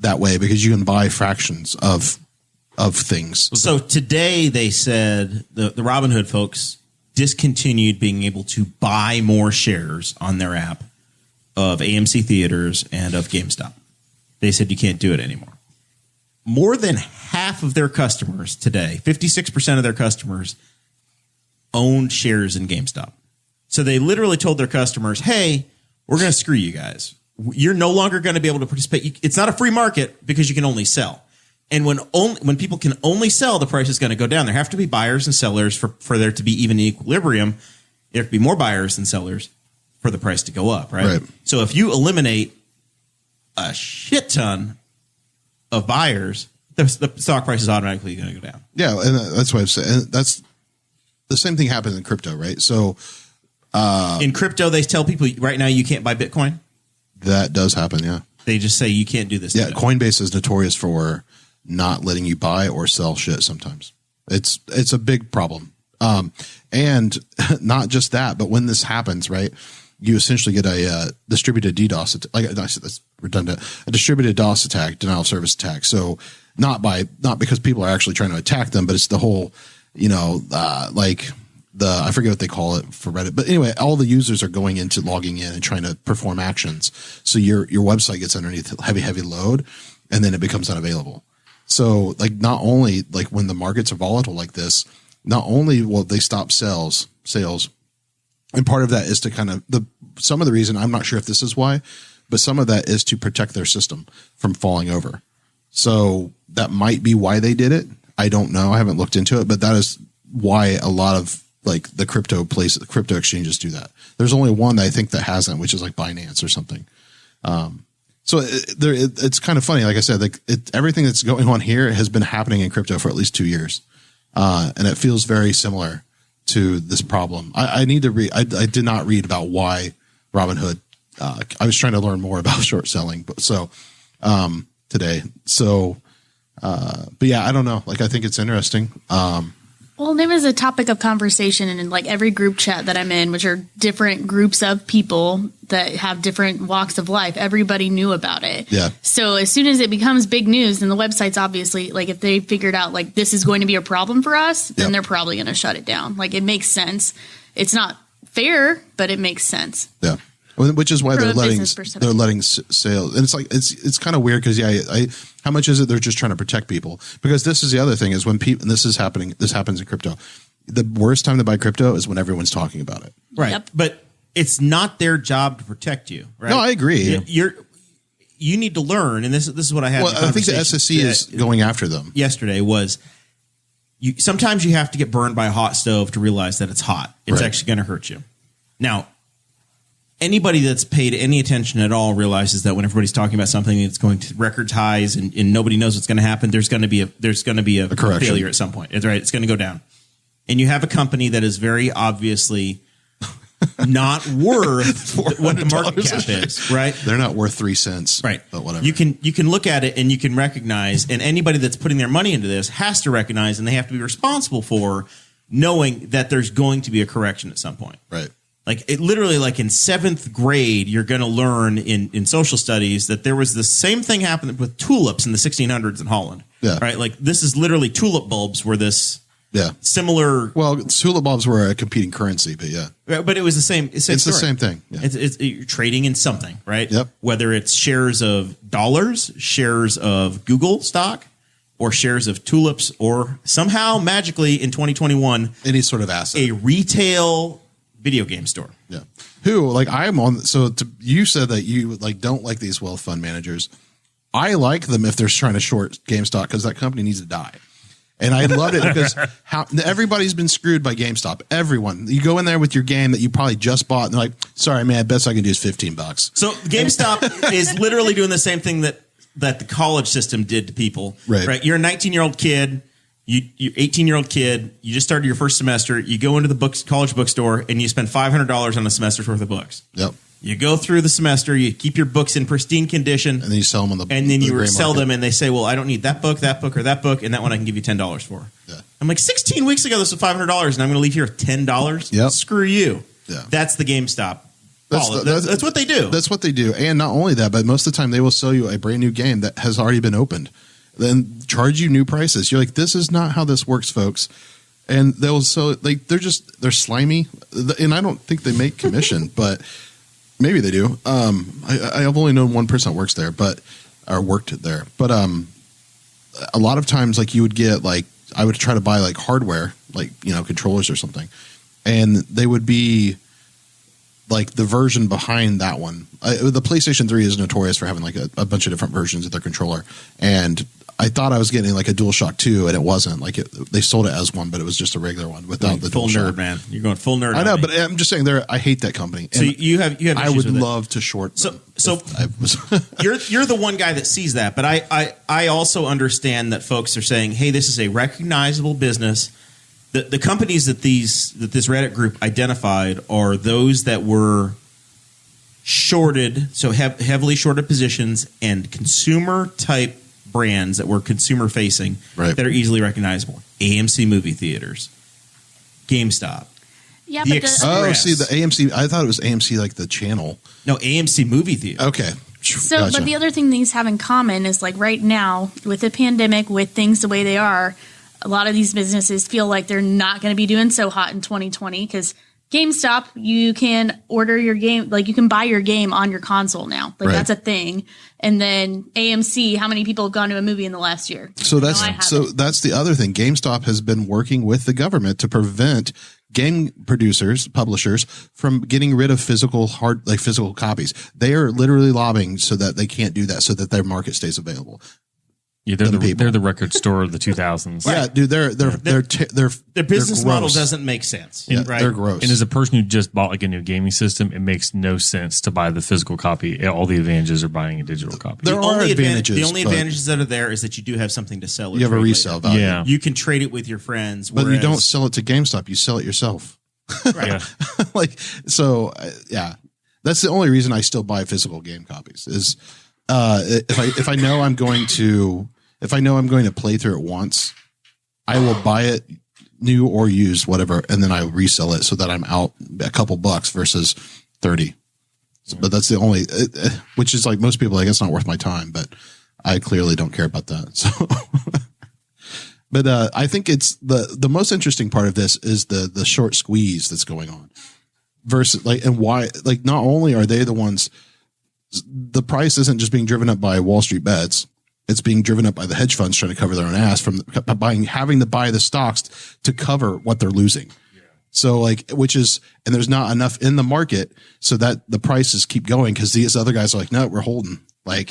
S4: that way, because you can buy fractions of things.
S3: So today they said the Robinhood folks discontinued being able to buy more shares on their app of AMC Theaters and of GameStop. They said you can't do it anymore. More than half of their customers today, 56% of their customers, owned shares in GameStop. So they literally told their customers, hey, we're going to screw you guys. You're no longer going to be able to participate. It's not a free market because you can only sell. And when people can only sell, the price is going to go down. There have to be buyers and sellers for there to be even equilibrium. There have to be more buyers than sellers for the price to go up, right?
S4: Right.
S3: So if you eliminate a shit ton of buyers, the stock price is automatically going to go down.
S4: Yeah, and that's what I've said. And that's the same thing happens in crypto, right? So
S3: in crypto, they tell people right now you can't buy Bitcoin.
S4: that does happen, yeah.
S3: They just say you can't do this.
S4: Yeah,
S3: today.
S4: Coinbase is notorious for not letting you buy or sell shit sometimes. It's a big problem. And not just that, but when this happens, right, you essentially get a distributed DDoS attack. That's redundant. A distributed DOS attack, denial of service attack. So not because people are actually trying to attack them, but it's the whole, I forget what they call it for Reddit, but anyway, all the users are going into logging in and trying to perform actions. So your website gets underneath heavy load, and then it becomes unavailable. So like not only like when the markets are volatile like this, not only will they stop sales, and part of that is to kind of some of the reason, I'm not sure if this is why, but some of that is to protect their system from falling over. So that might be why they did it. I don't know. I haven't looked into it, but that is why a lot of like the crypto exchanges do that. There's only one that I think that hasn't, which is like Binance or something. So it's kind of funny. Like I said, like everything that's going on here has been happening in crypto for at least 2 years. And it feels very similar to this problem. I need to read. I did not read about why Robinhood. I was trying to learn more about short selling, but today. So, but yeah, I don't know. Like, I think it's interesting.
S6: Well, there was a topic of conversation in like every group chat that I'm in, which are different groups of people that have different walks of life. Everybody knew about it.
S4: Yeah.
S6: So as soon as it becomes big news, then the website's obviously like if they figured out like this is going to be a problem for us, then they're probably going to shut it down. Like it makes sense. It's not fair, but it makes sense.
S4: Yeah. Which is why they're letting sales, and it's like it's kind of weird because how much is it they're just trying to protect people? Because this is the other thing is when people, and this happens in crypto. The worst time to buy crypto is when everyone's talking about it,
S3: right?
S6: Yep.
S3: But it's not their job to protect you, right?
S4: No, I agree.
S3: You need to learn, and this is what I had.
S4: Well, I think the SEC is going after them.
S3: Yesterday was sometimes you have to get burned by a hot stove to realize that it's hot. It's actually going to hurt you. Now, anybody that's paid any attention at all realizes that when everybody's talking about something that's going to record highs and nobody knows what's going to happen, there's going to be a failure at some point. It's right. It's going to go down. And you have a company that is very obviously not worth what the market cap is, right?
S4: They're not worth 3 cents,
S3: right?
S4: But whatever.
S3: You can look at it and you can recognize, and anybody that's putting their money into this has to recognize, and they have to be responsible for knowing that there's going to be a correction at some point,
S4: right?
S3: Like it literally, like in 7th grade, you're going to learn in social studies that there was the same thing happened with tulips in the 1600s in Holland.
S4: Yeah.
S3: Right. Like this is literally tulip bulbs were this similar.
S4: Well, tulip bulbs were a competing currency, but yeah.
S3: But it was the same. It's
S4: the same thing. Yeah.
S3: You're trading in something, right?
S4: Yep.
S3: Whether it's shares of dollars, shares of Google stock, or shares of tulips, or somehow magically in 2021,
S4: any sort of asset,
S3: a retail video game store.
S4: Yeah. Who like I'm on. So you said that you like don't like these wealth fund managers. I like them if they're trying to short GameStop because that company needs to die. And I loved it because everybody's been screwed by GameStop. Everyone, you go in there with your game that you probably just bought, and they're like, "Sorry, man, best I can do is $15."
S3: So GameStop is literally doing the same thing that the college system did to people. Right? You're a 19-year-old kid. You're 18-year-old kid. You just started your first semester. You go into the college bookstore and you spend $500 on a semester's worth of books.
S4: Yep.
S3: You go through the semester. You keep your books in pristine condition,
S4: and then you sell them on the
S3: and then
S4: the
S3: you
S4: gray
S3: sell
S4: market.
S3: them, and they say, "Well, I don't need that book, or that book, and that one I can give you $10 for."
S4: Yeah.
S3: I'm like, 16 weeks ago, this was $500, and I'm going to leave here with $10.
S4: Yep.
S3: Screw you.
S4: Yeah.
S3: That's the GameStop.
S4: That's
S3: what they do.
S4: That's what they do. And not only that, but most of the time they will sell you a brand new game that has already been opened, then charge you new prices. You're like, this is not how this works, folks. And they'll sell like they're slimy, and I don't think they make commission, but maybe they do. I've only known one person that works there, or worked there. But a lot of times, like you would get like I would try to buy like hardware, like controllers or something, and they would be like the version behind that one. The PlayStation 3 is notorious for having like a bunch of different versions of their controller, and I thought I was getting like a DualShock 2, and it wasn't. Like they sold it as one, but it was just a regular one without the
S3: full
S4: DualShock.
S3: nerd, man. You're going full nerd.
S4: I know, but I'm just saying, I hate that company.
S3: So you have.
S4: I would
S3: issues with
S4: love to short.
S3: So
S4: I was
S3: you're the one guy that sees that, but I also understand that folks are saying, hey, this is a recognizable business. The companies that this Reddit group identified are those that were shorted, so heavily shorted positions and consumer type brands that were consumer facing,
S4: right,
S3: that are easily recognizable. AMC movie theaters, GameStop.
S6: Yeah,
S3: The
S6: but
S4: the AMC. I thought it was AMC, like the channel.
S3: No, AMC movie theater.
S4: Okay.
S6: So,
S4: Gotcha.
S6: but the other thing these have in common is like right now with the pandemic, with things the way they are, a lot of these businesses feel like they're not going to be doing so hot in 2020 because GameStop, you can order your game, like you can buy your game on your console now. Like
S4: Right.
S6: that's a thing. And then AMC, how many people have gone to a movie in the last year?
S4: So that's
S6: haven't.
S4: that's the other thing. GameStop has been working with the government to prevent game producers, publishers from getting rid of physical copies. They are literally lobbying so that they can't do that, so that their market stays available.
S5: Yeah, they're the record store of the 2000s.
S4: Yeah, dude,
S3: Their business
S4: they're
S3: model
S4: gross.
S3: doesn't make sense.
S4: Yeah,
S3: right?
S4: they're gross.
S5: And as a person who just bought like a new gaming system, it makes no sense to buy the physical copy. All the advantages are buying a digital copy.
S4: There are advantages.
S3: The only
S4: but
S3: advantages that are there is that you do have something to sell. Or
S4: you have a
S3: trade
S4: resale
S3: later.
S4: value.
S5: Yeah.
S3: You can trade it with your friends,
S4: But you
S3: whereas-
S4: don't sell it to GameStop. You sell it yourself.
S5: Yeah.
S4: Yeah. That's the only reason I still buy physical game copies is if I know I'm going to play through it once, I will buy it new or used, whatever, and then I resell it so that I'm out a couple bucks versus 30. So, but that's the only, which is like most people, I guess, not worth my time, but I clearly don't care about that. So, but I think it's the most interesting part of this is the short squeeze that's going on versus and why, not only are they the ones, the price isn't just being driven up by Wall Street bets. It's being driven up by the hedge funds trying to cover their own ass from having to buy the stocks to cover what they're losing. Yeah. So and there's not enough in the market so that the prices keep going because these other guys are like, no, we're holding.
S3: Well,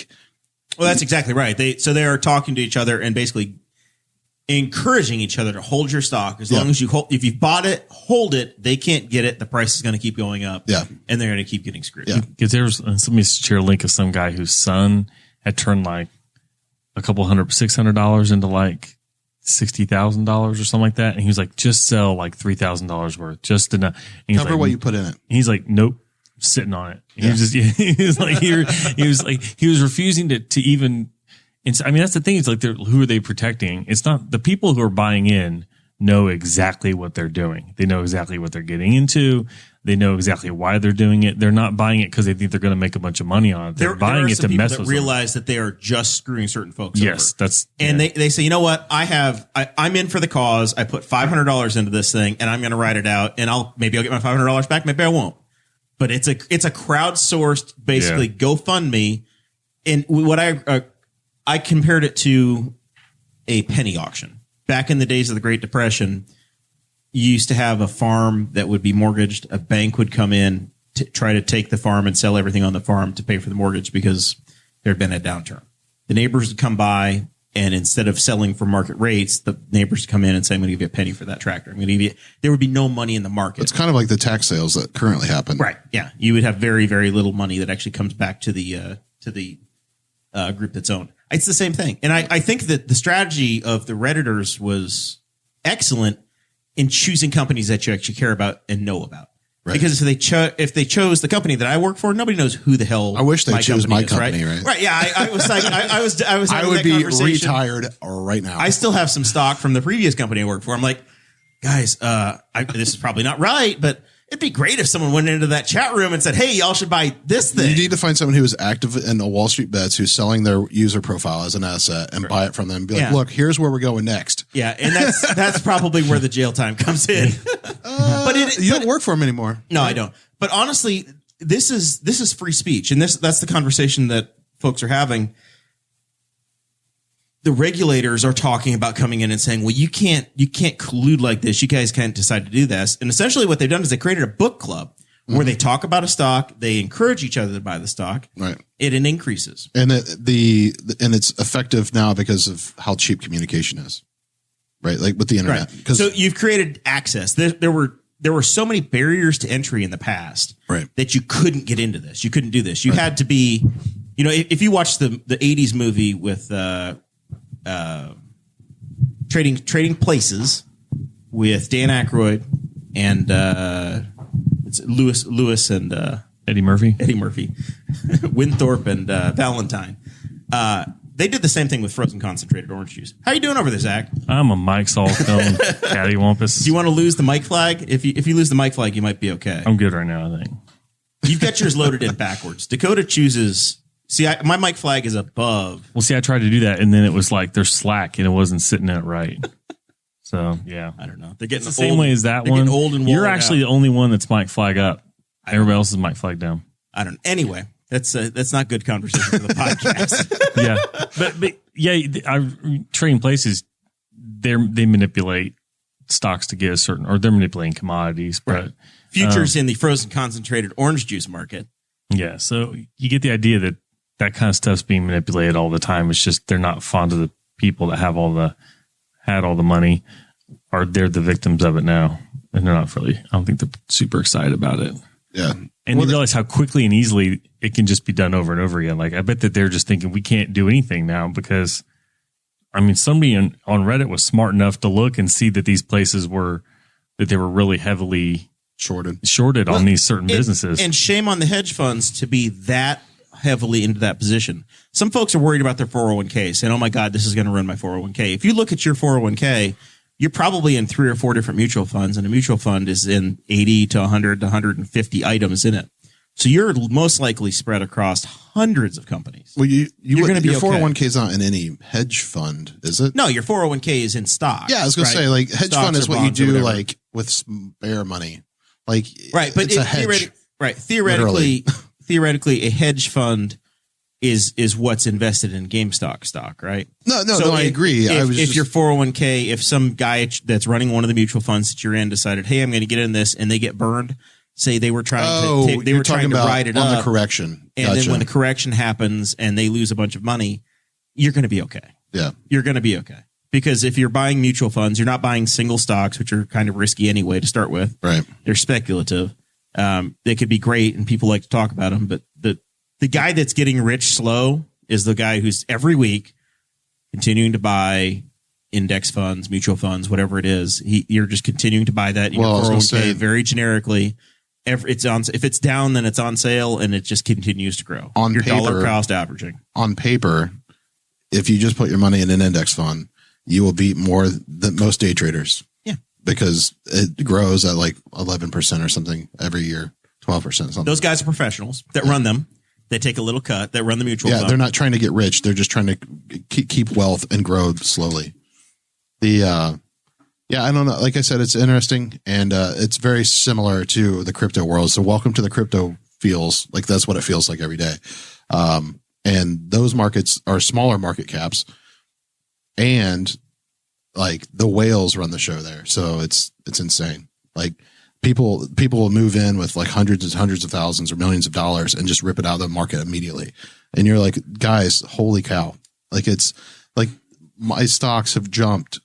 S3: that's exactly right. They are talking to each other and basically encouraging each other to hold your stock as long as you hold. If you've bought it, hold it. They can't get it. The price is going to keep going up.
S4: Yeah,
S3: and they're going to keep getting screwed.
S4: Yeah,
S5: because somebody share a link of some guy whose son had turned like a couple $600 into like $60,000 or something like that, and he was like, just sell like $3,000 worth, just enough.
S4: Cover what you put in it.
S5: He's like, nope, sitting on it. He was he was refusing to even. I mean, that's the thing. It's like, who are they protecting? It's not the people who are buying in know exactly what they're doing. They know exactly what they're getting into. They know exactly why they're doing it. They're not buying it because they think they're going to make a bunch of money on it. They're buying it to mess with them.
S3: Realize that they are just screwing certain folks
S5: yes,
S3: over.
S5: And
S3: they say, you know what? I'm in for the cause. I put $500 into this thing and I'm going to ride it out and maybe I'll get my $500 back. Maybe I won't. But it's a crowdsourced, basically GoFundMe. And what I compared it to a penny auction. Back in the days of the Great Depression, you used to have a farm that would be mortgaged. A bank would come in to try to take the farm and sell everything on the farm to pay for the mortgage because there had been a downturn. The neighbors would come by, and instead of selling for market rates, the neighbors would come in and say, I'm going to give you a penny for that tractor. I'm going to give you. There would be no money in the market.
S4: It's kind of like the tax sales that currently happen.
S3: Right. Yeah. You would have very, very little money that actually comes back to the group that's owned. It's the same thing. And I think that the strategy of the Redditors was excellent in choosing companies that you actually care about and know about. Right. Because if they chose the company that I work for, nobody knows who the hell.
S4: I wish they chose my company, right?
S3: Right. Yeah. I was like, I
S4: would be retired right now.
S3: I still have some stock from the previous company I worked for. I'm like, guys, this is probably not right, but it'd be great if someone went into that chat room and said, hey, y'all should buy this thing.
S4: You need to find someone who is active in the Wall Street bets, who's selling their user profile as an asset and buy it from them and be like, look, here's where we're going next.
S3: Yeah. And that's probably where the jail time comes in.
S4: You don't work for them anymore.
S3: No, I don't. But honestly, this is free speech. And that's the conversation that folks are having. The regulators are talking about coming in and saying, well, you can't collude like this. You guys can't decide to do this. And essentially what they've done is they created a book club where they talk about a stock, they encourage each other to buy the stock,
S4: Right.
S3: it increases.
S4: And it's effective now because of how cheap communication is, right? Like with the internet.
S3: Right. So you've created access. There were so many barriers to entry in the past,
S4: Right.
S3: that you couldn't get into this. You couldn't do this. You had to be, if you watch the 80s movie with Trading Places with Dan Aykroyd and it's Lewis and
S5: Eddie Murphy,
S3: Winthorpe and Valentine. They did the same thing with frozen concentrated orange juice. How you doing over there, Zach?
S5: I'm a Mike's all film cattywampus.
S3: Do you want to lose the mic flag? If you lose the mic flag, you might be okay.
S5: I'm good right now, I think.
S3: You've got yours loaded in backwards. Dakota chooses. See, my mic flag is above.
S5: Well, see, I tried to do that, and then it was like there's slack, and it wasn't sitting in it right. So yeah,
S3: I don't know. They're getting
S5: it's the same way as that one.
S3: Old and
S5: you're actually the only one that's mic flag up. Everybody else is mic flag down.
S3: I don't. Anyway, that's not good conversation for the podcast.
S5: Yeah, but yeah, Trading Places, they manipulate stocks to get a certain, or they're manipulating commodities, but
S3: Right. Futures in the frozen concentrated orange juice market.
S5: Yeah, so you get the idea that that kind of stuff's being manipulated all the time. It's just they're not fond of the people that had all the money, or they're the victims of it now, and they're not really. I don't think they're super excited about it.
S4: Yeah.
S5: And you realize how quickly and easily it can just be done over and over again. Like, I bet that they're just thinking we can't do anything now because, I mean, somebody on Reddit was smart enough to look and see that these places they were really heavily shorted on these certain businesses.
S3: And shame on the hedge funds to be that heavily into that position. Some folks are worried about their 401k, saying, oh my God, this is going to ruin my 401k. If you look at your 401k, you're probably in 3 or 4 different mutual funds, and a mutual fund is in 80 to 100 to 150 items in it. So you're most likely spread across hundreds of companies.
S4: Well, you're going to be your
S3: okay.
S4: 401k is not in any hedge fund, is it?
S3: No, your 401k is in stocks.
S4: Yeah, I was going to say, like, hedge
S3: Stocks
S4: fund is
S3: or
S4: what you
S3: bonds or
S4: do,
S3: whatever.
S4: like, with spare money. Like,
S3: Right, but
S4: it's a hedge.
S3: Theoretically, a hedge fund is what's invested in Gamestop stock, right?
S4: No, I agree.
S3: If your 401k, if some guy that's running one of the mutual funds that you're in decided, hey, I'm going to get in this, and they get burned, say they were trying to ride it
S4: on
S3: up
S4: the correction,
S3: and then when the correction happens and they lose a bunch of money, you're going to be okay.
S4: Yeah,
S3: you're going to be okay. Because if you're buying mutual funds, you're not buying single stocks, which are kind of risky anyway to start with.
S4: Right.
S3: They're speculative. They could be great, and people like to talk about them. But the guy that's getting rich slow is the guy who's every week continuing to buy index funds, mutual funds, whatever it is. You're just continuing to buy that in your 401k very generically. If it's down, then it's on sale, and it just continues to grow.
S4: On
S3: your
S4: paper,
S3: dollar cost averaging.
S4: On paper, if you just put your money in an index fund, you will beat more than most day traders.
S3: Yeah.
S4: Because it grows at like 11% or something every year, 12% something.
S3: Those guys are professionals that run them. They take a little cut. They run the mutual fund.
S4: Yeah, they're not trying to get rich. They're just trying to keep wealth and grow slowly. I don't know. Like I said, it's interesting, and it's very similar to the crypto world. So welcome to the crypto feels. Like that's what it feels like every day. And those markets are smaller market caps, and like the whales run the show there. So it's insane. Like people will move in with like hundreds and hundreds of thousands or millions of dollars and just rip it out of the market immediately. And you're like, guys, holy cow. Like it's like my stocks have jumped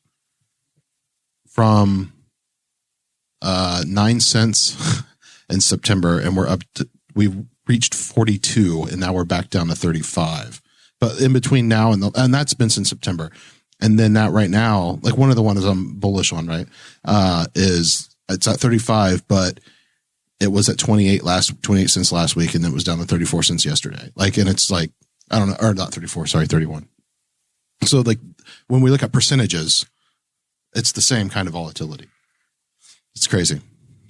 S4: from 9 cents in September, and we've reached 42, and now we're back down to 35. But in between now and that's been since September. And then that right now, like one of the ones I'm bullish on, right, is it's at 35, but it was at 28 cents last week, and it was down to 34 cents yesterday. Like, and it's like, I don't know, or not 34, sorry, 31. So like when we look at percentages, it's the same kind of volatility. It's crazy.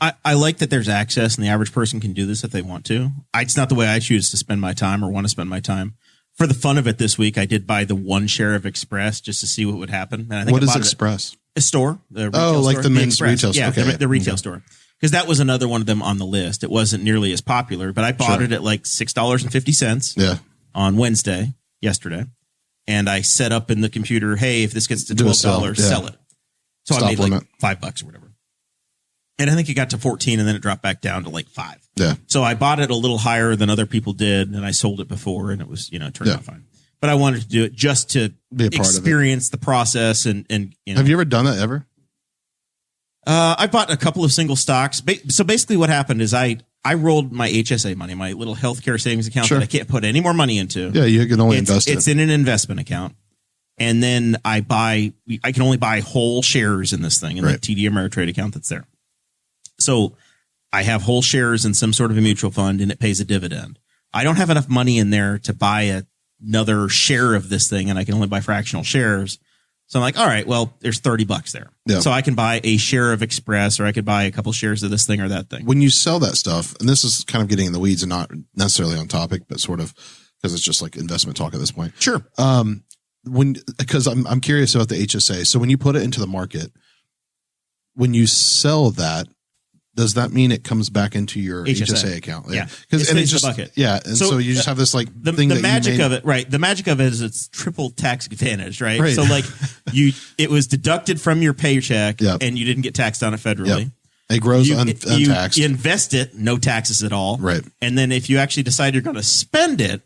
S3: I like that there's access, and the average person can do this if they want to. It's not the way I choose to spend my time or want to spend my time. For the fun of it this week, I did buy the 1 share of Express just to see what would happen. And I think
S4: what is Express?
S3: A store. The retail
S4: like
S3: store.
S4: the men's retail store.
S3: Yeah,
S4: Okay.
S3: the retail store. Because that was another one of them on the list. It wasn't nearly as popular, but I bought it at like $6.50 on yesterday. And I set up in the computer, hey, if this gets to $12, sell it. So I made like $5 or whatever. And I think it got to 14 and then it dropped back down to like 5.
S4: Yeah.
S3: So I bought it a little higher than other people did, and I sold it before, and it was, it turned out fine. But I wanted to do it just to
S4: Be a part of it.
S3: experience the process. And
S4: Have you ever done that ever?
S3: I bought a couple of single stocks. So basically what happened is I rolled my HSA money, my little healthcare savings account that I can't put any more money into.
S4: Yeah, you can only invest
S3: It's in an investment account. And then I can only buy whole shares in this thing, in the TD Ameritrade account that's there. So I have whole shares in some sort of a mutual fund, and it pays a dividend. I don't have enough money in there to buy another share of this thing, and I can only buy fractional shares. So I'm like, all right, well, there's $30 there. Yeah. So I can buy a share of Express, or I could buy a couple shares of this thing or that thing.
S4: When you sell that stuff, and this is kind of getting in the weeds and not necessarily on topic, but sort of because it's just like investment talk at this point.
S3: Sure.
S4: Because I'm curious about the HSA. So when you put it into the market, when you sell that, does that mean it comes back into your HSA account?
S3: Yeah.
S4: Because
S3: it's just the bucket.
S4: Yeah. And so you just have this like
S3: the magic of it, right? The magic of it is it's triple tax advantage, right? So like it was deducted from your paycheck, and you didn't get taxed on it federally. Yep.
S4: It grows untaxed.
S3: You invest it, no taxes at all.
S4: Right.
S3: And then if you actually decide you're going to spend it,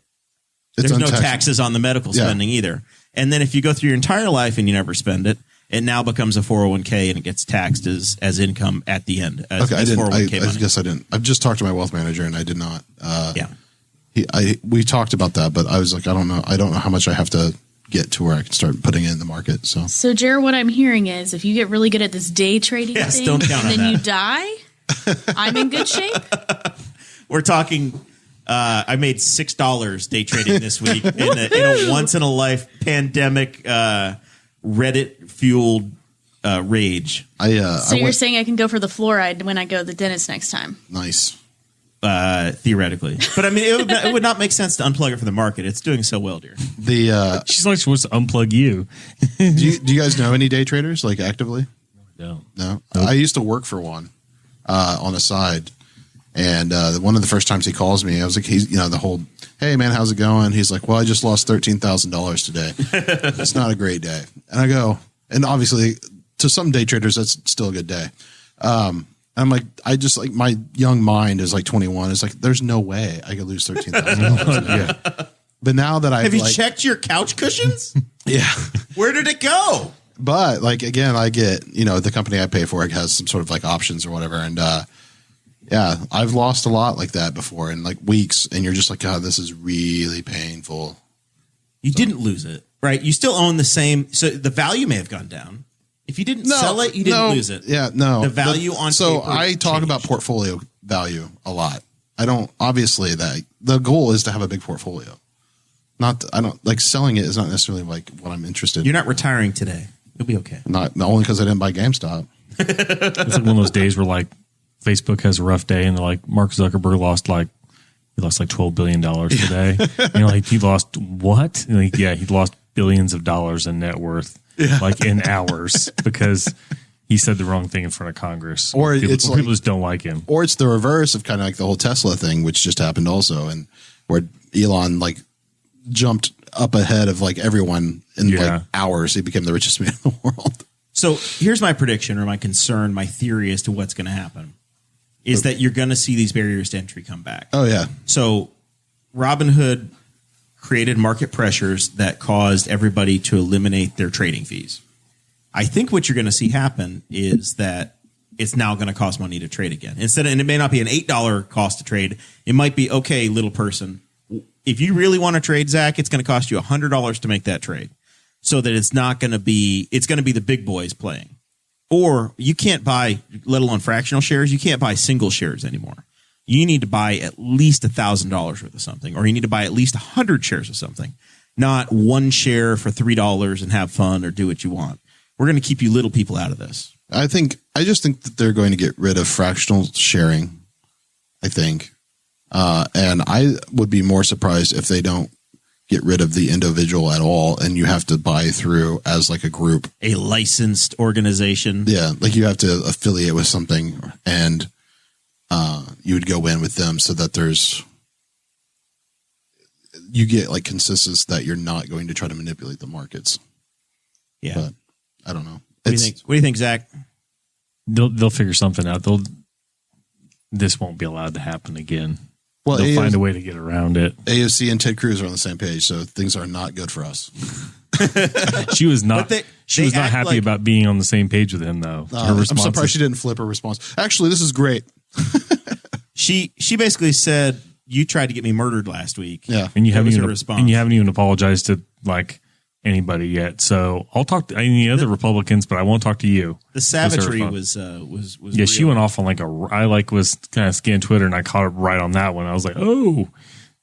S3: there's no taxes on the medical spending either. And then if you go through your entire life and you never spend it, it now becomes a 401k and it gets taxed as income at the end.
S4: I guess I didn't. I've just talked to my wealth manager and I did not. We talked about that, but I was like, I don't know how much I have to get to where I can start putting it in the market. So
S6: Jared, what I'm hearing is if you get really good at this day trading thing
S3: don't count
S6: and
S3: on
S6: then you
S3: that.
S6: die, I'm in good shape.
S3: We're talking. I made $6 day trading this week in a once in a life pandemic Reddit fueled rage.
S6: So you're saying I can go for the fluoride when I go to the dentist next time?
S4: Nice.
S3: Theoretically, but I mean, it would not make sense to unplug it from the market. It's doing so well, dear.
S5: She's like, she wants to unplug you.
S4: do you guys know any day traders like actively?
S5: No.
S4: Nope. I used to work for one on the side. And one of the first times he calls me, I was like, the whole, hey, man, how's it going? He's like, well, I just lost $13,000 today. It's not a great day. And I go, and obviously to some day traders, that's still a good day. I'm like, my young mind is like 21. It's like, there's no way I could lose $13,000 today. But now that
S3: have you checked your couch cushions?
S4: Yeah.
S3: Where did it go?
S4: But like, again, I get, the company I pay for, it has some sort of like options or whatever. And, yeah, I've lost a lot like that before in like weeks, and you're just like, God, this is really painful.
S3: You didn't lose it, right? You still own the same. So the value may have gone down. If you didn't sell it, you didn't lose it.
S4: Yeah, no.
S3: The value on
S4: so
S3: paper
S4: I talk
S3: changed.
S4: about portfolio value a lot. I don't obviously the goal is to have a big portfolio. I don't like selling it is not necessarily like what I'm interested in.
S3: You're not retiring today. You'll be okay.
S4: Not only because I didn't buy GameStop.
S5: It's like one of those days where like Facebook has a rough day and they're like, Mark Zuckerberg lost like $12 billion today. And you're like, he lost what? And like, yeah, he lost billions of dollars in net worth, like in hours because he said the wrong thing in front of Congress.
S4: Or people
S5: just don't like him.
S4: Or it's the reverse of kind of like the whole Tesla thing, which just happened also. And where Elon like jumped up ahead of like everyone in like hours. He became the richest man in the world.
S3: So here's my prediction or my concern, my theory as to what's going to happen. Is that you're going to see these barriers to entry come back.
S4: Oh, yeah.
S3: So Robinhood created market pressures that caused everybody to eliminate their trading fees. I think what you're going to see happen is that it's now going to cost money to trade again. And it may not be an $8 cost to trade. It might be, okay, little person, if you really want to trade, Zach, it's going to cost you $100 to make that trade. So that it's going to be the big boys playing. Or you can't buy, let alone fractional shares, you can't buy single shares anymore. You need to buy at least $1,000 worth of something, or you need to buy at least 100 shares of something, not one share for $3 and have fun or do what you want. We're going to keep you little people out of this.
S4: I just think that they're going to get rid of fractional sharing, I think. And I would be more surprised if they don't get rid of the individual at all, and you have to buy through as like a group,
S3: a licensed organization.
S4: Yeah, like you have to affiliate with something, and you would go in with them so that you get like consensus that you're not going to try to manipulate the markets.
S3: Yeah,
S4: but I don't know.
S3: What do you think, Zach?
S5: They'll figure something out. This won't be allowed to happen again.
S4: Well,
S5: they'll find a way to get around it.
S4: AOC and Ted Cruz are on the same page, so things are not good for us.
S5: She was not. She was not happy
S3: like,
S5: about being on the same page with him, though.
S4: I'm surprised she didn't flip her response. Actually, this is great.
S3: She basically said, "You tried to get me murdered last week."
S4: Yeah,
S5: and you haven't
S3: even
S5: apologized to like anybody yet. So I'll talk to any other Republicans, but I won't talk to you.
S3: The savagery was
S5: yeah.
S3: real.
S5: She went off on I was kind of scanning Twitter and I caught her right on that one. I was like, oh,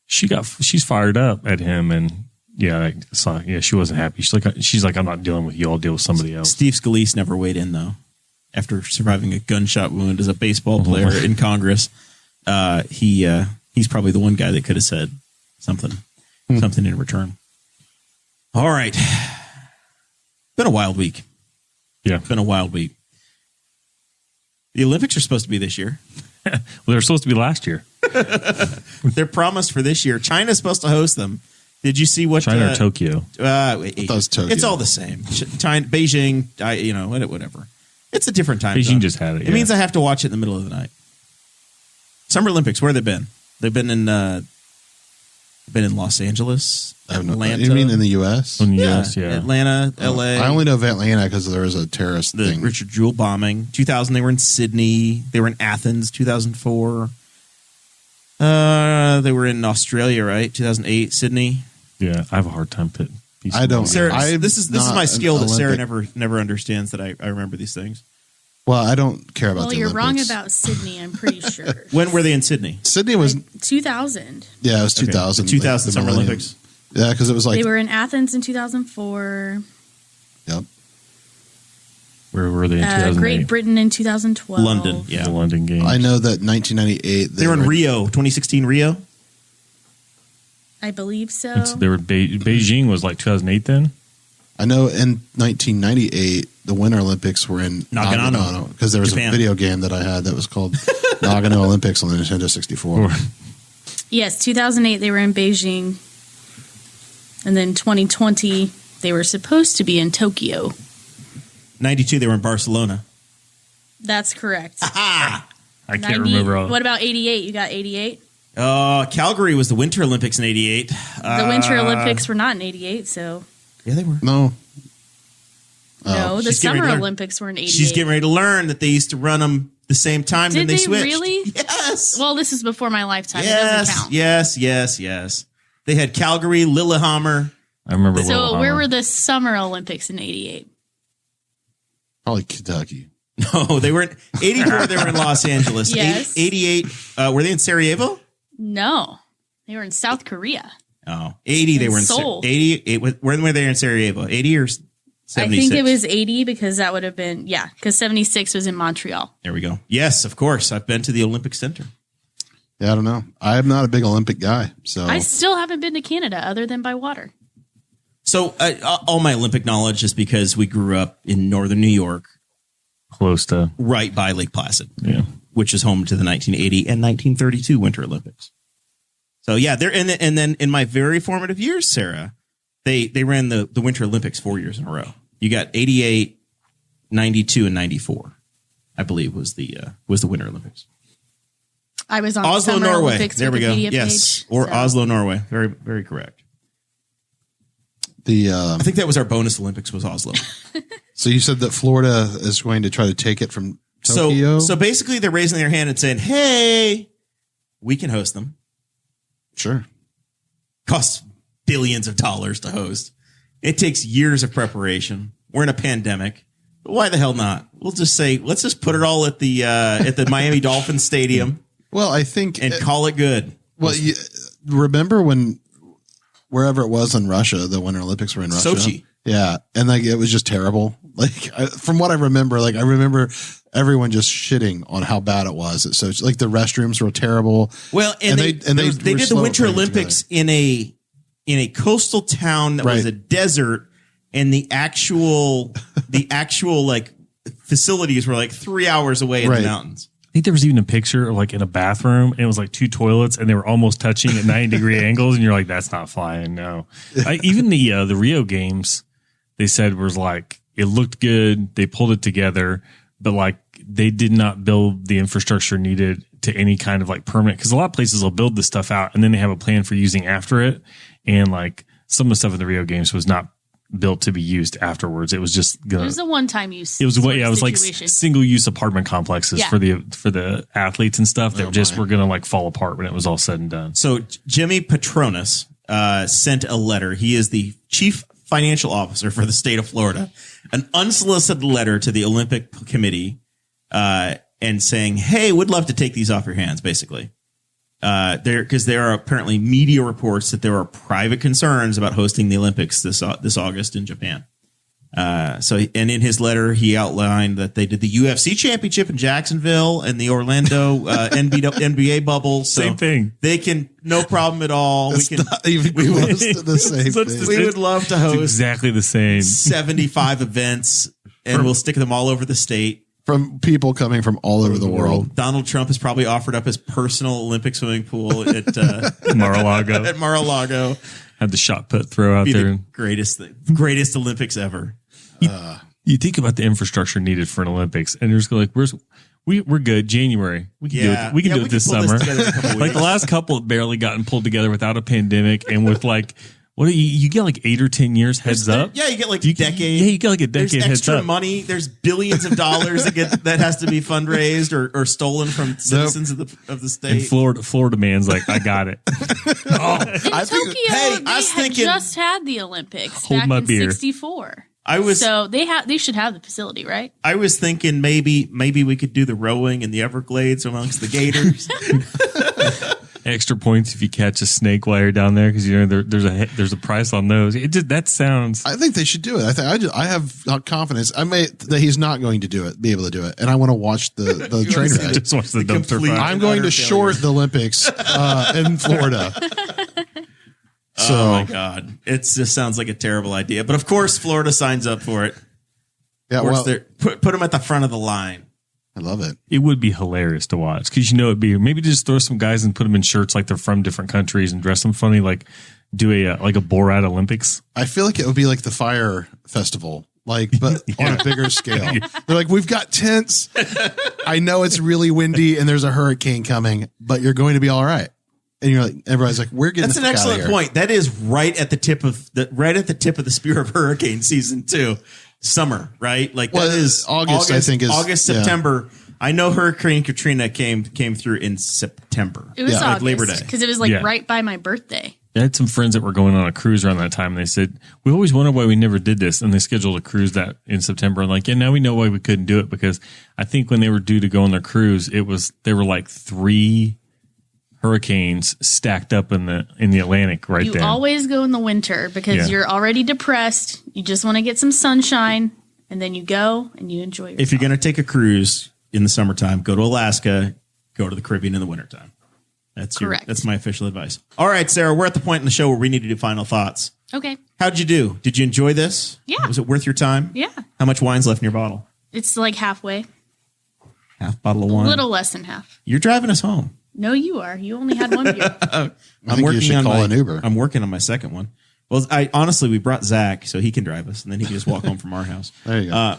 S5: she's fired up at him, and yeah, she wasn't happy. She's like, I'm not dealing with you. I'll deal with somebody else.
S3: Steve Scalise never weighed in though. After surviving a gunshot wound as a baseball player in Congress, he's probably the one guy that could have said something in return. All right. Been a wild week.
S5: Yeah.
S3: Been a wild week. The Olympics are supposed to be this year.
S5: Well, they were supposed to be last year.
S3: They're promised for this year. China's supposed to host them. Did you see what
S5: China or Tokyo?
S3: It's
S4: Tokyo.
S3: It's all the same. China, Beijing, whatever. It's a different time.
S5: Beijing just had it.
S3: It means I have to watch it in the middle of the night. Summer Olympics, where have they been? They've been in Los Angeles, Atlanta.
S4: You mean in the U.S.?
S5: In the U.S., yeah.
S3: Atlanta, L.A.
S4: I only know of Atlanta because there was a terrorist
S3: The
S4: thing.
S3: Richard Jewell bombing. 2000, they were in Sydney. They were in Athens, 2004. They were in Australia, right? 2008, Sydney.
S5: Yeah, I have a hard time
S4: I don't.
S3: Sarah, this is my skill that Sarah
S4: Olympic.
S3: never understands, that I remember these things.
S4: Well, I don't care about
S6: Well,
S4: the
S6: you're wrong
S4: Olympics.
S6: about Sydney, I'm pretty sure.
S3: When were they in Sydney?
S4: Sydney was,
S6: 2000.
S4: yeah, it was 2000.
S3: 2000
S4: the
S3: Summer
S4: millennium.
S3: Olympics.
S4: Yeah, because it was like,
S6: They were in Athens in 2004.
S4: yep.
S5: Where were they in 2008?
S6: Great Britain in 2012.
S3: London, yeah.
S5: The London Games.
S4: I know that 1998.
S3: They were in Rio, 2016 Rio.
S6: I believe so.
S5: They were Beijing was like 2008 then?
S4: I know in 1998, the Winter Olympics were in
S3: Nagano.
S4: because there was
S3: Japan.
S4: a video game that I had that was called Nagano Olympics on the Nintendo 64.
S6: Yes, 2008 they were in Beijing. And then 2020 they were supposed to be in Tokyo.
S3: 92, they were in Barcelona.
S6: That's correct.
S5: I can't remember all.
S6: What about 88? You got 88?
S3: Calgary was the Winter Olympics in 88.
S6: The Winter Olympics were not in 88, so
S3: Yeah, they were.
S4: No.
S6: no, the
S3: She's getting ready
S6: Summer
S3: to learn.
S6: Olympics were in 88.
S3: She's getting ready to learn that they used to run them the same time, then
S6: Did
S3: they
S6: they
S3: switched.
S6: really?
S3: Yes.
S6: Well, this is before my lifetime. It doesn't count.
S3: Yes. They had Calgary, Lillehammer.
S5: I remember.
S6: So where were the Summer Olympics in 88?
S4: Probably Kentucky.
S3: No, they were in 84. They were in Los Angeles.
S6: Yes.
S3: 88. Were they in Sarajevo?
S6: No. They were in South Korea.
S3: Oh, 80. They were in
S6: Seoul.
S3: 80. When were they in Sarajevo? 80 or 76?
S6: I think it was 80 because that would have been, because 76 was in Montreal.
S3: There we go. Yes, of course. I've been to the Olympic Center.
S4: Yeah, I don't know. I'm not a big Olympic guy, so
S6: I still haven't been to Canada other than by water.
S3: So all my Olympic knowledge is because we grew up in northern New York,
S5: close to
S3: right by Lake Placid,
S5: yeah.
S3: which is home to the 1980 and 1932 Winter Olympics. So yeah, they're and then in my very formative years, Sarah, they ran the Winter Olympics 4 years in a row. You got 88, 92, and 94, I believe was the Winter Olympics.
S6: I was on
S3: Oslo,
S6: the Summer
S3: Norway.
S6: Olympics
S3: There we go.
S6: Wikipedia
S3: Yes,
S6: page,
S3: or
S6: so.
S3: Oslo, Norway. Very, very correct. I think that was our bonus Olympics was Oslo.
S4: So you said that Florida is going to try to take it from Tokyo?
S3: So basically they're raising their hand and saying, hey, we can host them.
S4: Sure.
S3: Costs billions of dollars to host. It takes years of preparation. We're in a pandemic. Why the hell not? We'll just say, let's just put it all at the Miami Dolphins Stadium
S4: Well, I think
S3: and call it good.
S4: Well, you remember when wherever it was in Russia, the Winter Olympics were in Russia.
S3: Sochi.
S4: Yeah, and like it was just terrible. Like from what I remember, I remember everyone just shitting on how bad it was at Sochi. Like the restrooms were terrible.
S3: Well, and they did the Winter Olympics in a coastal town that was a desert, and the actual like facilities were like 3 hours away in the mountains.
S5: I think there was even a picture of like in a bathroom, and it was like two toilets, and they were almost touching at 90-degree angles, and you're like, "That's not flying." No, even the Rio Games, they said was like it looked good. They pulled it together, but like they did not build the infrastructure needed to any kind of like permanent, because a lot of places will build this stuff out and then they have a plan for using after it. And like some of the stuff in the Rio games was not built to be used afterwards. It was just
S6: It was a one-time use.
S5: It was
S6: sort of
S5: it was like
S6: situation.
S5: single use apartment complexes for the athletes and stuff that were going to like fall apart when it was all said and done.
S3: So Jimmy Patronis sent a letter. He is the chief financial officer for the state of Florida, an unsolicited letter to the Olympic Committee, and saying, "Hey, would love to take these off your hands." Basically, because there are apparently media reports that there are private concerns about hosting the Olympics this August in Japan. And in his letter, he outlined that they did the UFC championship in Jacksonville and the Orlando NBA bubble. So
S5: Same thing.
S3: They can, no problem at all.
S4: It's not even close to the same thing.
S3: We would love to host
S5: Exactly the same.
S3: 75 events, and we'll stick them all over the state.
S4: From people coming from all over the world.
S3: Donald Trump has probably offered up his personal Olympic swimming pool at
S5: Mar-a-Lago.
S3: at Mar-a-Lago.
S5: Had the shot put throw out
S3: Be
S5: there.
S3: the greatest Olympics ever.
S5: You think about the infrastructure needed for an Olympics, and you're just like, we're good. January, we can do it. We can do it this
S3: pull
S5: summer.
S3: together in a couple
S5: Like
S3: weeks.
S5: the last couple have barely gotten pulled together without a pandemic, and with like, what do you get like 8 or 10 years heads up?
S3: Yeah, you get like a decade.
S5: Yeah, you get like a decade
S3: There's
S5: heads
S3: extra
S5: up.
S3: money. There's billions of dollars that has to be fundraised or stolen from citizens of the state.
S5: And Florida man's like, I got it.
S6: In Tokyo,
S3: hey,
S6: they
S3: I was
S6: had
S3: thinking-
S6: just had the Olympics
S5: Hold
S6: back
S5: my
S6: in
S5: beer.
S6: '64.
S3: So
S6: they should have the facility, right?
S3: I was thinking maybe we could do the rowing in the Everglades amongst the gators.
S5: Extra points if you catch a snake while you're down there, because there's a price on those. That sounds.
S4: I think they should do it. I have confidence. That he's not going to be able to do it, and I want to watch the train wreck.
S5: Just watch the dumpster
S3: complete-
S5: fire.
S4: I'm going to
S3: utter
S4: short the Olympics in Florida. So,
S3: Oh my God. It just sounds like a terrible idea. But of course, Florida signs up for it.
S4: yeah,
S3: Of course,
S4: well,
S3: they're put them at the front of the line.
S4: I love it.
S5: It would be hilarious to watch, because it'd be maybe just throw some guys and put them in shirts like they're from different countries and dress them funny, like do a Borat Olympics.
S4: I feel like it would be like the fire festival, but on a bigger scale. They're like, we've got tents. I know it's really windy and there's a hurricane coming, but you're going to be all right. And you're like, everybody's like, we're getting
S3: That's an
S4: the fuck outta
S3: excellent
S4: here.
S3: point. That is right at the tip of the spear of hurricane season too. Summer, right? Like
S4: Well,
S3: that is
S4: August, I think, is
S3: August,
S4: yeah.
S3: September. I know Hurricane Katrina came through in September.
S6: It was
S4: Yeah,
S3: like
S6: August,
S3: Labor Day.
S6: because it was like
S5: Yeah.
S6: right by my birthday.
S5: I had some friends that were going on a cruise around that time, and they said, we always wondered why we never did this. And they scheduled a cruise that in September. And like, yeah, now we know why we couldn't do it, because I think when they were due to go on their cruise, there were like 3 hurricanes stacked up in the Atlantic right
S6: You
S5: there.
S6: always go in the winter because
S5: Yeah.
S6: you're already depressed. You just want to get some sunshine, and then you go and you enjoy yourself.
S3: If you're going to take a cruise in the summertime, go to Alaska, go to the Caribbean in the wintertime.
S6: Correct.
S3: That's my official advice. All right, Sarah, we're at the point in the show where we need to do final thoughts.
S6: Okay.
S3: How'd you do? Did you enjoy this?
S6: Yeah.
S3: Was it worth your time?
S6: Yeah.
S3: How much wine's left in your bottle?
S6: It's like halfway.
S3: Half bottle of
S6: A
S3: wine.
S6: little less than half.
S3: You're driving us home.
S6: No, you are. You only had one beer.
S4: I think you should call an Uber.
S3: I'm working on my second one. Well, we brought Zach so he can drive us, and then he can just walk home from our house.
S4: There you go.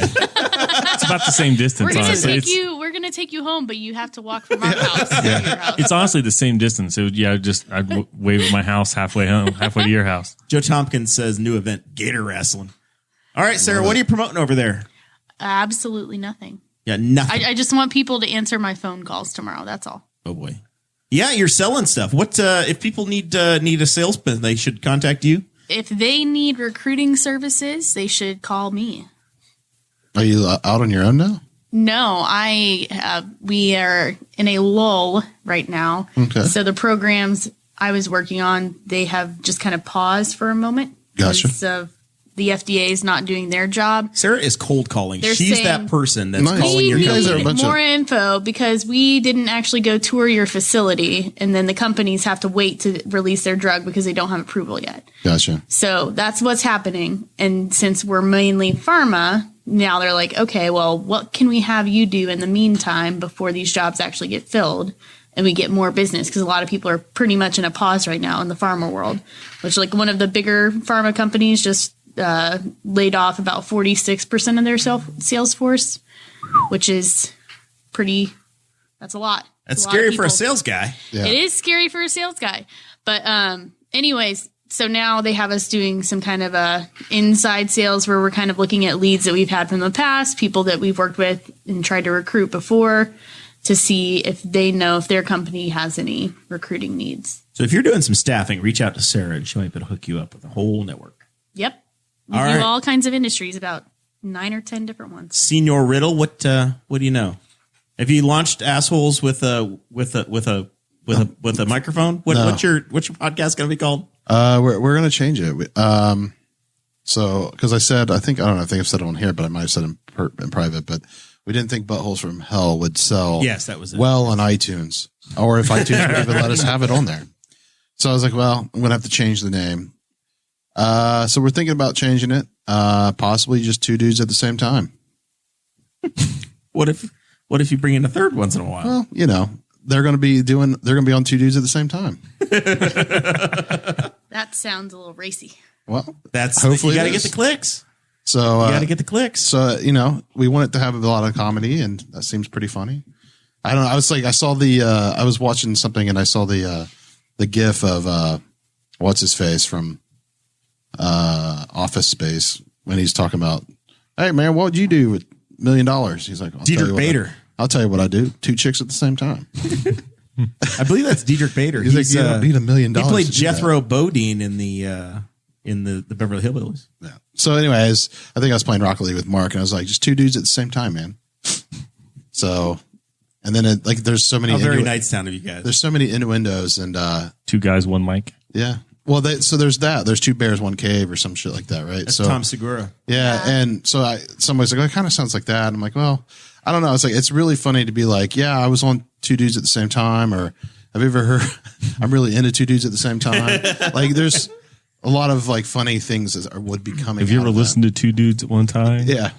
S5: It's about the same distance,
S6: We're gonna
S5: honestly.
S6: take you. We're gonna take you home, but you have to walk from our house to your house.
S5: It's honestly the same distance. I'd wave at my house halfway home, halfway to your house.
S3: Joe Tompkins says new event, Gator Wrestling. All right, Sarah, what are you promoting over there?
S6: Absolutely nothing.
S3: Yeah, nothing.
S6: I just want people to answer my phone calls tomorrow. That's all.
S3: Oh boy. Yeah, you're selling stuff. What if people need a salesman? They should contact you.
S6: If they need recruiting services, they should call me.
S4: Are you out on your own now?
S6: No, we are in a lull right now.
S4: Okay.
S6: So the programs I was working on, they have just kind of paused for a moment.
S4: Gotcha.
S6: Because of the FDA is not doing their job.
S3: Sarah is cold calling.
S6: They're
S3: She's
S6: saying,
S3: that person that's
S4: Nice.
S3: calling
S6: We
S3: your
S4: You guys are a
S3: company.
S4: bunch of-
S6: need more info because we didn't actually go tour your facility, and then the companies have to wait to release their drug because they don't have approval yet.
S4: Gotcha.
S6: So that's what's happening. And since we're mainly pharma, now they're like, okay, well, what can we have you do in the meantime before these jobs actually get filled and we get more business? Because a lot of people are pretty much in a pause right now in the pharma world, which like one of the bigger pharma companies just laid off about 46% of their sales force. which is that's a lot.
S3: That's
S6: a lot of
S3: scary for a
S6: people.
S3: sales guy.
S4: Yeah.
S6: It is scary for a sales guy. But anyways, so now they have us doing some kind of inside sales where we're kind of looking at leads that we've had from the past, people that we've worked with and tried to recruit before to see if they know if their company has any recruiting needs.
S3: So if you're doing some staffing, reach out to Sarah and she might be able to hook you up with a whole network.
S6: Yep. We
S3: All
S6: do
S3: right.
S6: all kinds of industries, about 9 or 10 different ones.
S3: Senior Riddle, what do you know? Have you launched assholes with a microphone? What's your podcast going to be called?
S4: We're going to change it. So, because I think I've said it on here, but I might have said it in private, but we didn't think Buttholes from Hell would sell
S3: Yes, that was it.
S4: well on iTunes, or if iTunes would even let us have it on there. So I was like, well, I'm going to have to change the name. So we're thinking about changing it, possibly just two dudes at the same time.
S3: What if you bring in a third once in a while?
S4: Well, they're going to be on two dudes at the same time.
S6: That sounds a little racy.
S4: Well,
S3: That's
S4: hopefully
S3: you got to
S4: it
S3: get
S4: is.
S3: the clicks.
S4: So
S3: You got to get the clicks.
S4: So, we want it to have a lot of comedy, and that seems pretty funny. I don't know. I was like, I saw I was watching something and I saw the gif of, what's his face from, Office Space when he's talking about, hey man, what would you do with $1 million? He's like,
S3: Diedrich Bader.
S4: I'll tell you what I do. Two chicks at the same time.
S3: I believe that's Diedrich Bader.
S4: He's like, you don't need $1 million.
S3: He played
S4: to do that.
S3: Jethro Bodine in the Beverly Hillbillies.
S4: Yeah. So anyways, I think I was playing Rocket League with Mark and I was like, just two dudes at the same time, man. So, and then there's so many,
S3: How very Knightstown of you guys.
S4: there's so many innuendos and,
S5: Two guys, one mic.
S4: yeah. Well, so there's that. There's two bears, one cave, or some shit like that, right?
S3: That's
S4: so
S3: Tom Segura.
S4: yeah, and so somebody's like, "Oh, it kind of sounds like that." I'm like, "Well, I don't know." It's like it's really funny to be like, "Yeah, I was on two dudes at the same time," or "Have you ever heard? I'm really into two dudes at the same time." Like, there's a lot of like funny things that would be coming.
S5: Have you
S4: out
S5: ever
S4: of that.
S5: listened to two dudes at one time?
S4: Yeah,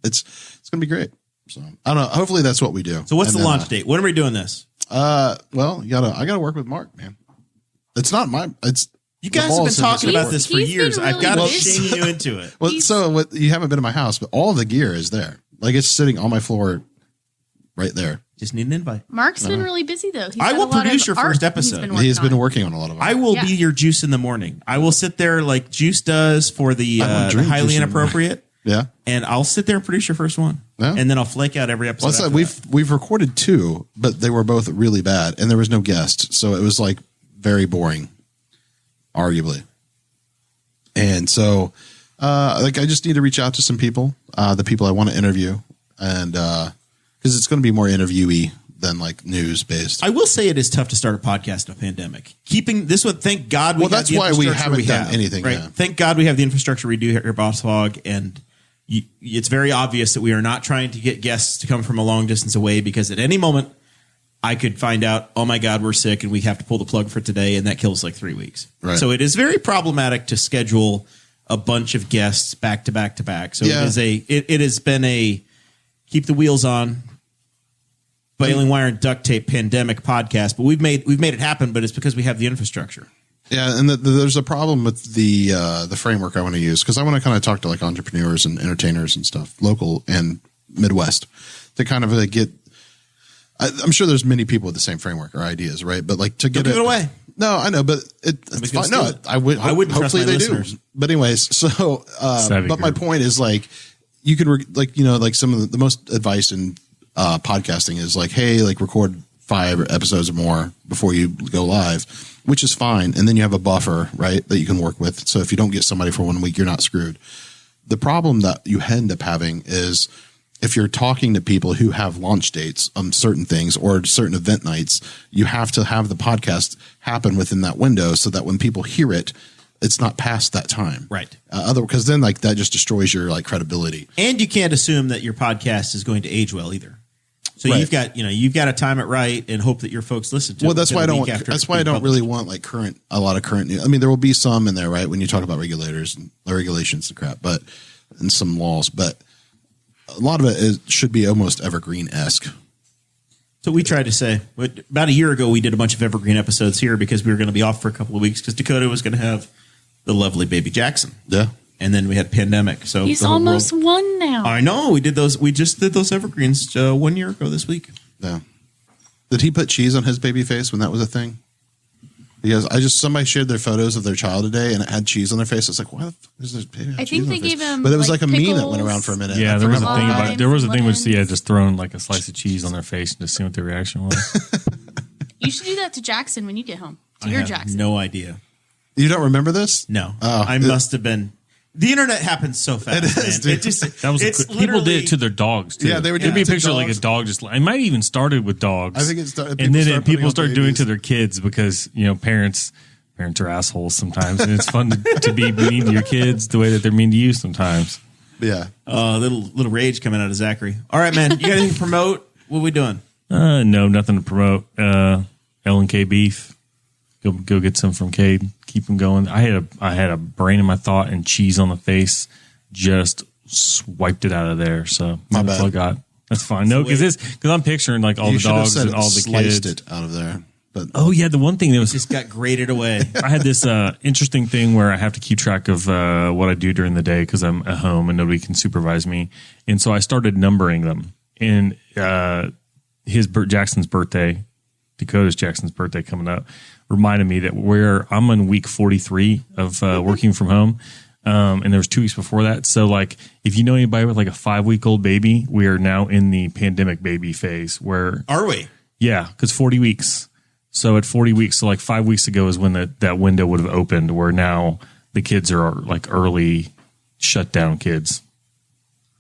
S4: it's gonna be great. So I don't know. Hopefully, that's what we do.
S3: So what's
S4: And
S3: the
S4: then,
S3: launch date? When are we doing this?
S4: Well, I gotta work with Mark, man. It's not my. It's
S3: You
S4: the
S3: guys have
S4: ball
S3: been
S4: is in
S3: talking
S4: his
S3: about
S4: court.
S3: this for
S6: He's been
S3: years. I've
S6: really
S3: got to
S6: busy.
S3: shame you into it.
S4: Well, so what, you haven't been to my house, but all of the gear is there. Like it's sitting on my floor right there.
S3: Just need an invite.
S6: Mark's been really busy, though. He's
S3: I
S6: got
S3: will
S6: a lot
S3: produce
S6: of
S3: your
S6: art
S3: first episode.
S4: He's been
S6: on.
S4: working on a lot of it.
S3: I will
S6: Yeah.
S3: be your juice in the morning. I will sit there like Juice does for the
S4: I won't drink
S3: highly
S4: juice in the
S3: inappropriate,
S4: Yeah.
S3: and I'll sit there and produce your first one,
S4: Yeah.
S3: and then I'll flake out every episode.
S4: Well, so
S3: after
S4: we've recorded two, but they were both really bad, and there was no guest, so it was like very boring, arguably. And so, I just need to reach out to some people, the people I want to interview, and because it's going to be more interviewee than like news based.
S3: I will say it is tough to start a podcast in a pandemic. Keeping this one, thank God.
S4: Well, that's why we haven't done anything,
S3: Right?
S4: yeah.
S3: Thank God we have the infrastructure we do here at Boss Hog, and it's very obvious that we are not trying to get guests to come from a long distance away because at any moment I could find out, oh my God, we're sick and we have to pull the plug for today, and that kills like 3 weeks.
S4: Right.
S3: So it is very problematic to schedule a bunch of guests back to back to back. So
S4: Yeah.
S3: it has been a keep the wheels on, baling wire and duct tape pandemic podcast, but we've made it happen. But it's because we have the infrastructure.
S4: Yeah, and there's a problem with the framework I want to use because I want to kind of talk to like entrepreneurs and entertainers and stuff, local and Midwest, to kind of like get. I'm sure there's many people with the same framework or ideas, right? But like to get
S3: Don't give it away.
S4: No, I know, but it's
S3: gonna
S4: fine.
S3: steal
S4: No,
S3: it.
S4: I wouldn't
S3: trust
S4: hopefully
S3: my
S4: they
S3: listeners.
S4: do. But anyways, so
S5: Savvy
S4: but my
S5: group.
S4: point is like you can like some of the most advice in podcasting is like, hey, like record 5 episodes or more before you go live, which is fine. And then you have a buffer, right, that you can work with. So if you don't get somebody for 1 week, you're not screwed. The problem that you end up having is if you're talking to people who have launch dates on certain things or certain event nights, you have to have the podcast happen within that window so that when people hear it, it's not past that time.
S3: Right.
S4: Because then like that just destroys your like credibility.
S3: And you can't assume that your podcast is going to age well either. So
S4: Right.
S3: you've got to time it right and hope that your folks listen to it.
S4: Well, that's why I
S3: within a
S4: don't.
S3: week after
S4: That's
S3: it's
S4: why I
S3: being
S4: don't
S3: published.
S4: really want like a lot of current news. I mean, there will be some in there, right? When you talk about regulators and regulations and crap, and some laws, but a lot of it should be almost evergreen-esque.
S3: So we tried to say about a year ago we did a bunch of evergreen episodes here because we were going to be off for a couple of weeks because Dakota was going to have the lovely baby Jackson.
S4: Yeah.
S3: and then we had pandemic. So
S6: He's
S3: the whole
S6: almost
S3: world,
S6: won now.
S3: I know. We did those. We just did those evergreens 1 year ago this week.
S4: Yeah. Did he put cheese on his baby face when that was a thing? Because somebody shared their photos of their child today and it had cheese on their face. It's like, why the fuck is there baby?
S6: I think they gave him,
S4: but it was like a meme that
S6: pickles.
S4: went around for a minute.
S5: Yeah, there was a thing about
S6: lemons.
S5: just throwing like a slice of cheese on their face and just seeing what their reaction was.
S6: You should do that to Jackson when you get home. To
S3: I
S6: your
S3: have
S6: Jackson.
S3: no idea.
S4: You don't remember this?
S3: No,
S4: Oh,
S3: I must have been. The internet happens so fast.
S4: It is,
S3: man.
S4: dude.
S5: That was people did it to their dogs too.
S4: Yeah, they were
S5: There'd
S4: doing
S5: be a
S4: it to
S5: picture of like a
S4: dogs.
S5: dog just. It might even started with dogs.
S4: I think it started.
S5: and then people
S4: putting
S5: start
S4: on
S5: doing it to
S4: babies.
S5: their kids because parents are assholes sometimes, and it's fun to be mean to your kids the way that they're mean to you sometimes.
S4: Yeah.
S3: Little rage coming out of Zachary. All right, man. You got anything to promote? What are we doing?
S5: No, nothing to promote. L&K beef. Go get some from Cade. Keep them going. I had a brain in my thought and cheese on the face. Just swiped it out of there. So
S4: My
S5: that's
S4: bad.
S5: all I got. That's fine. No, because I'm picturing like all
S4: You
S5: the
S4: should have
S5: dogs
S4: said
S5: and all the
S4: sliced
S5: kids.
S4: it out of there. But
S5: Oh yeah, the one thing that was
S3: Just got graded away.
S5: I had this interesting thing where I have to keep track of what I do during the day because I'm at home and nobody can supervise me, and so I started numbering them. And Jackson's birthday, Jackson's birthday coming up, reminded me that I'm on week 43 of working from home. And there was 2 weeks before that. So like, if you know anybody with like a 5-week-old baby, we are now in the pandemic baby phase where,
S3: Are we?
S5: yeah, because 40 weeks. So at 40 weeks, so like 5 weeks ago is when that window would have opened where now the kids are like early shutdown kids.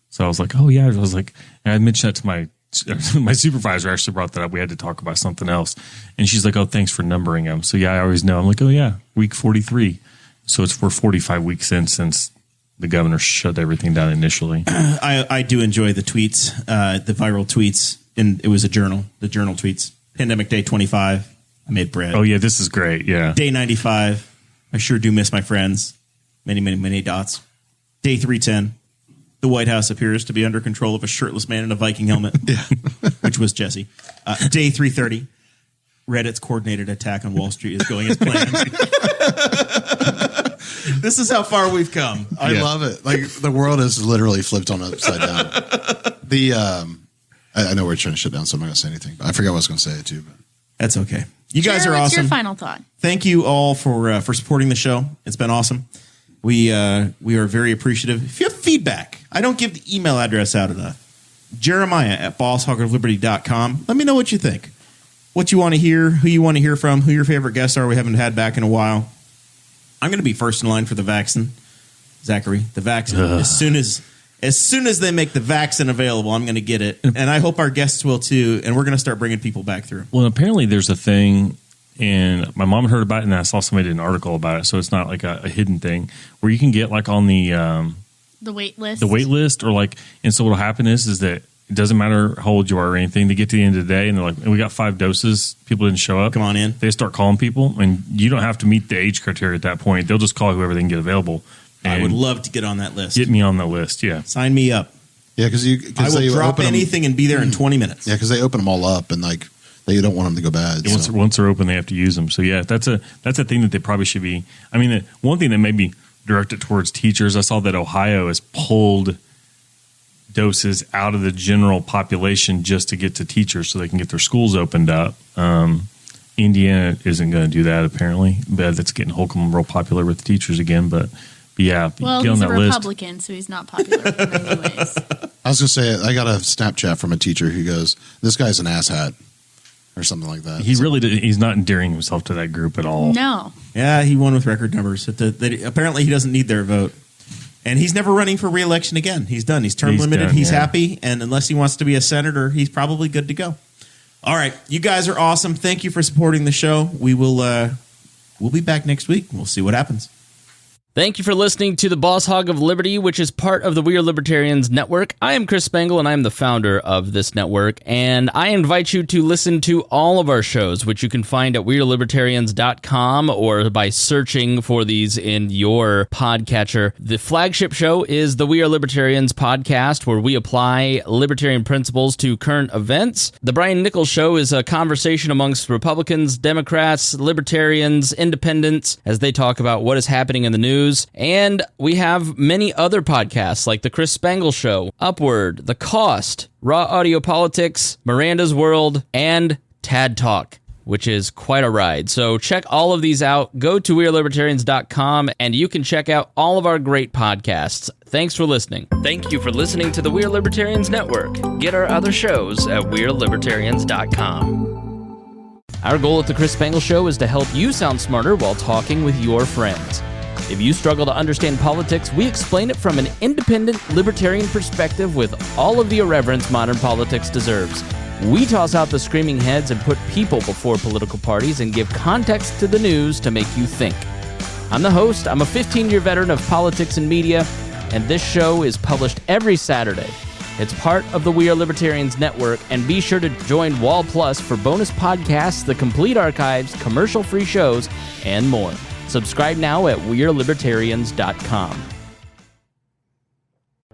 S5: So I was like, oh yeah, and I mentioned that to my supervisor actually brought that up. We had to talk about something else. And she's like, oh, thanks for numbering them. So yeah, I always know. I'm like, oh yeah, week 43. So we're 45 weeks in since the governor shut everything down initially.
S3: I do enjoy the tweets, the viral tweets. And it was the journal tweets. Pandemic day 25. I made bread.
S5: Oh yeah, this is great. Yeah.
S3: Day 95. I sure do miss my friends. Many, many, many dots. Day 310. The White House appears to be under control of a shirtless man in a Viking helmet, which was Jesse. Day 330. Reddit's coordinated attack on Wall Street is going as planned. This is how far we've come.
S4: I love it. Like the world is literally flipped on upside down. I know we're trying to shut down, so I'm not going to say anything. But I forgot what I was going to say too. But
S3: That's okay. You guys are
S6: What's
S3: awesome.
S6: your final thought?
S3: Thank you all for supporting the show. It's been awesome. We are very appreciative. If you have feedback, I don't give the email address out enough. Jeremiah at bosshogovliberty.com. Let me know what you think. What you want to hear, who you want to hear from, who your favorite guests are we haven't had back in a while. I'm going to be first in line for the vaccine. Zachary, the vaccine. As soon as they make the vaccine available, I'm going to get it. And I hope our guests will too. And we're going to start bringing people back through.
S5: Well, apparently there's a thing, and my mom heard about it, and I saw somebody did an article about it. So it's not like a hidden thing where you can get like on the
S6: wait list.
S5: the wait list, or like, and so what'll happen is that it doesn't matter how old you are or anything. They get to the end of the day and they're like, we got 5 doses. People didn't show up.
S3: Come on in.
S5: They start calling people, and you don't have to meet the age criteria at that point. They'll just call whoever they can get available.
S3: I would
S5: And
S3: love to get on that list.
S5: get me on the list. Yeah.
S3: Sign me up.
S4: yeah, because
S3: I will drop anything and be there in 20 minutes.
S4: Yeah, because they open them all up and like they don't want them to go bad. so.
S5: Once they're open, they have to use them. So yeah, that's a thing that they probably should be. I mean, one thing that may be directed towards teachers. I saw that Ohio has pulled doses out of the general population just to get to teachers so they can get their schools opened up. Indiana isn't going to do that apparently, but that's getting Holcomb real popular with the teachers again. But yeah,
S6: Well,
S5: get on
S6: he's a
S5: that list.
S6: Republican, so he's not popular in many ways.
S4: I was going to say, I got a Snapchat from a teacher who goes, "This guy's an asshat," or something like that.
S5: He's not endearing himself to that group at all.
S6: No.
S3: Yeah, he won with record numbers. Apparently, he doesn't need their vote. And he's never running for re-election again. He's done. He's term limited.
S5: done,
S3: He's
S5: yeah.
S3: happy. And unless he wants to be a senator, he's probably good to go. All right. You guys are awesome. Thank you for supporting the show. We'll be back next week. We'll see what happens.
S1: Thank you for listening to the Boss Hog of Liberty, which is part of the We Are Libertarians network. I am Chris Spangle, and I'm the founder of this network, and I invite you to listen to all of our shows, which you can find at wearelibertarians.com or by searching for these in your podcatcher. The flagship show is the We Are Libertarians podcast, where we apply libertarian principles to current events. The Brian Nichols Show is a conversation amongst Republicans, Democrats, Libertarians, Independents, as they talk about what is happening in the news. news, and we have many other podcasts like The Chris Spangle Show, Upward, The Cost, Raw Audio Politics, Miranda's World, and Tad Talk, which is quite a ride. So check all of these out. Go to wearelibertarians.com and you can check out all of our great podcasts. Thanks for listening. Thank you for listening to the We Are Libertarians Network. Get our other shows at wearelibertarians.com. Our goal at the Chris Spangle Show is to help you sound smarter while talking with your friends. If you struggle to understand politics, we explain it from an independent libertarian perspective with all of the irreverence modern politics deserves. We toss out the screaming heads and put people before political parties and give context to the news to make you think. I'm the host. I'm a 15-year veteran of politics and media, and this show is published every Saturday. It's part of the We Are Libertarians Network, and be sure to join Wall Plus for bonus podcasts, the complete archives, commercial-free shows, and more. Subscribe now at wearelibertarians.com.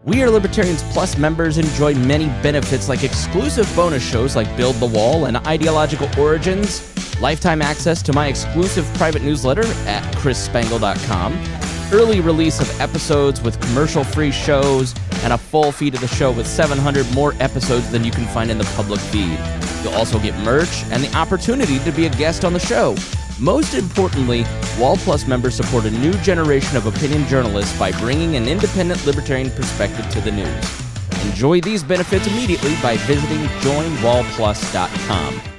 S1: We Are Libertarians Plus members enjoy many benefits like exclusive bonus shows like Build the Wall and Ideological Origins, lifetime access to my exclusive private newsletter at chrisspangle.com, early release of episodes with commercial-free shows, and a full feed of the show with 700 more episodes than you can find in the public feed. You'll also get merch and the opportunity to be a guest on the show. Most importantly, Wall Plus members support a new generation of opinion journalists by bringing an independent libertarian perspective to the news. Enjoy these benefits immediately by visiting joinwallplus.com.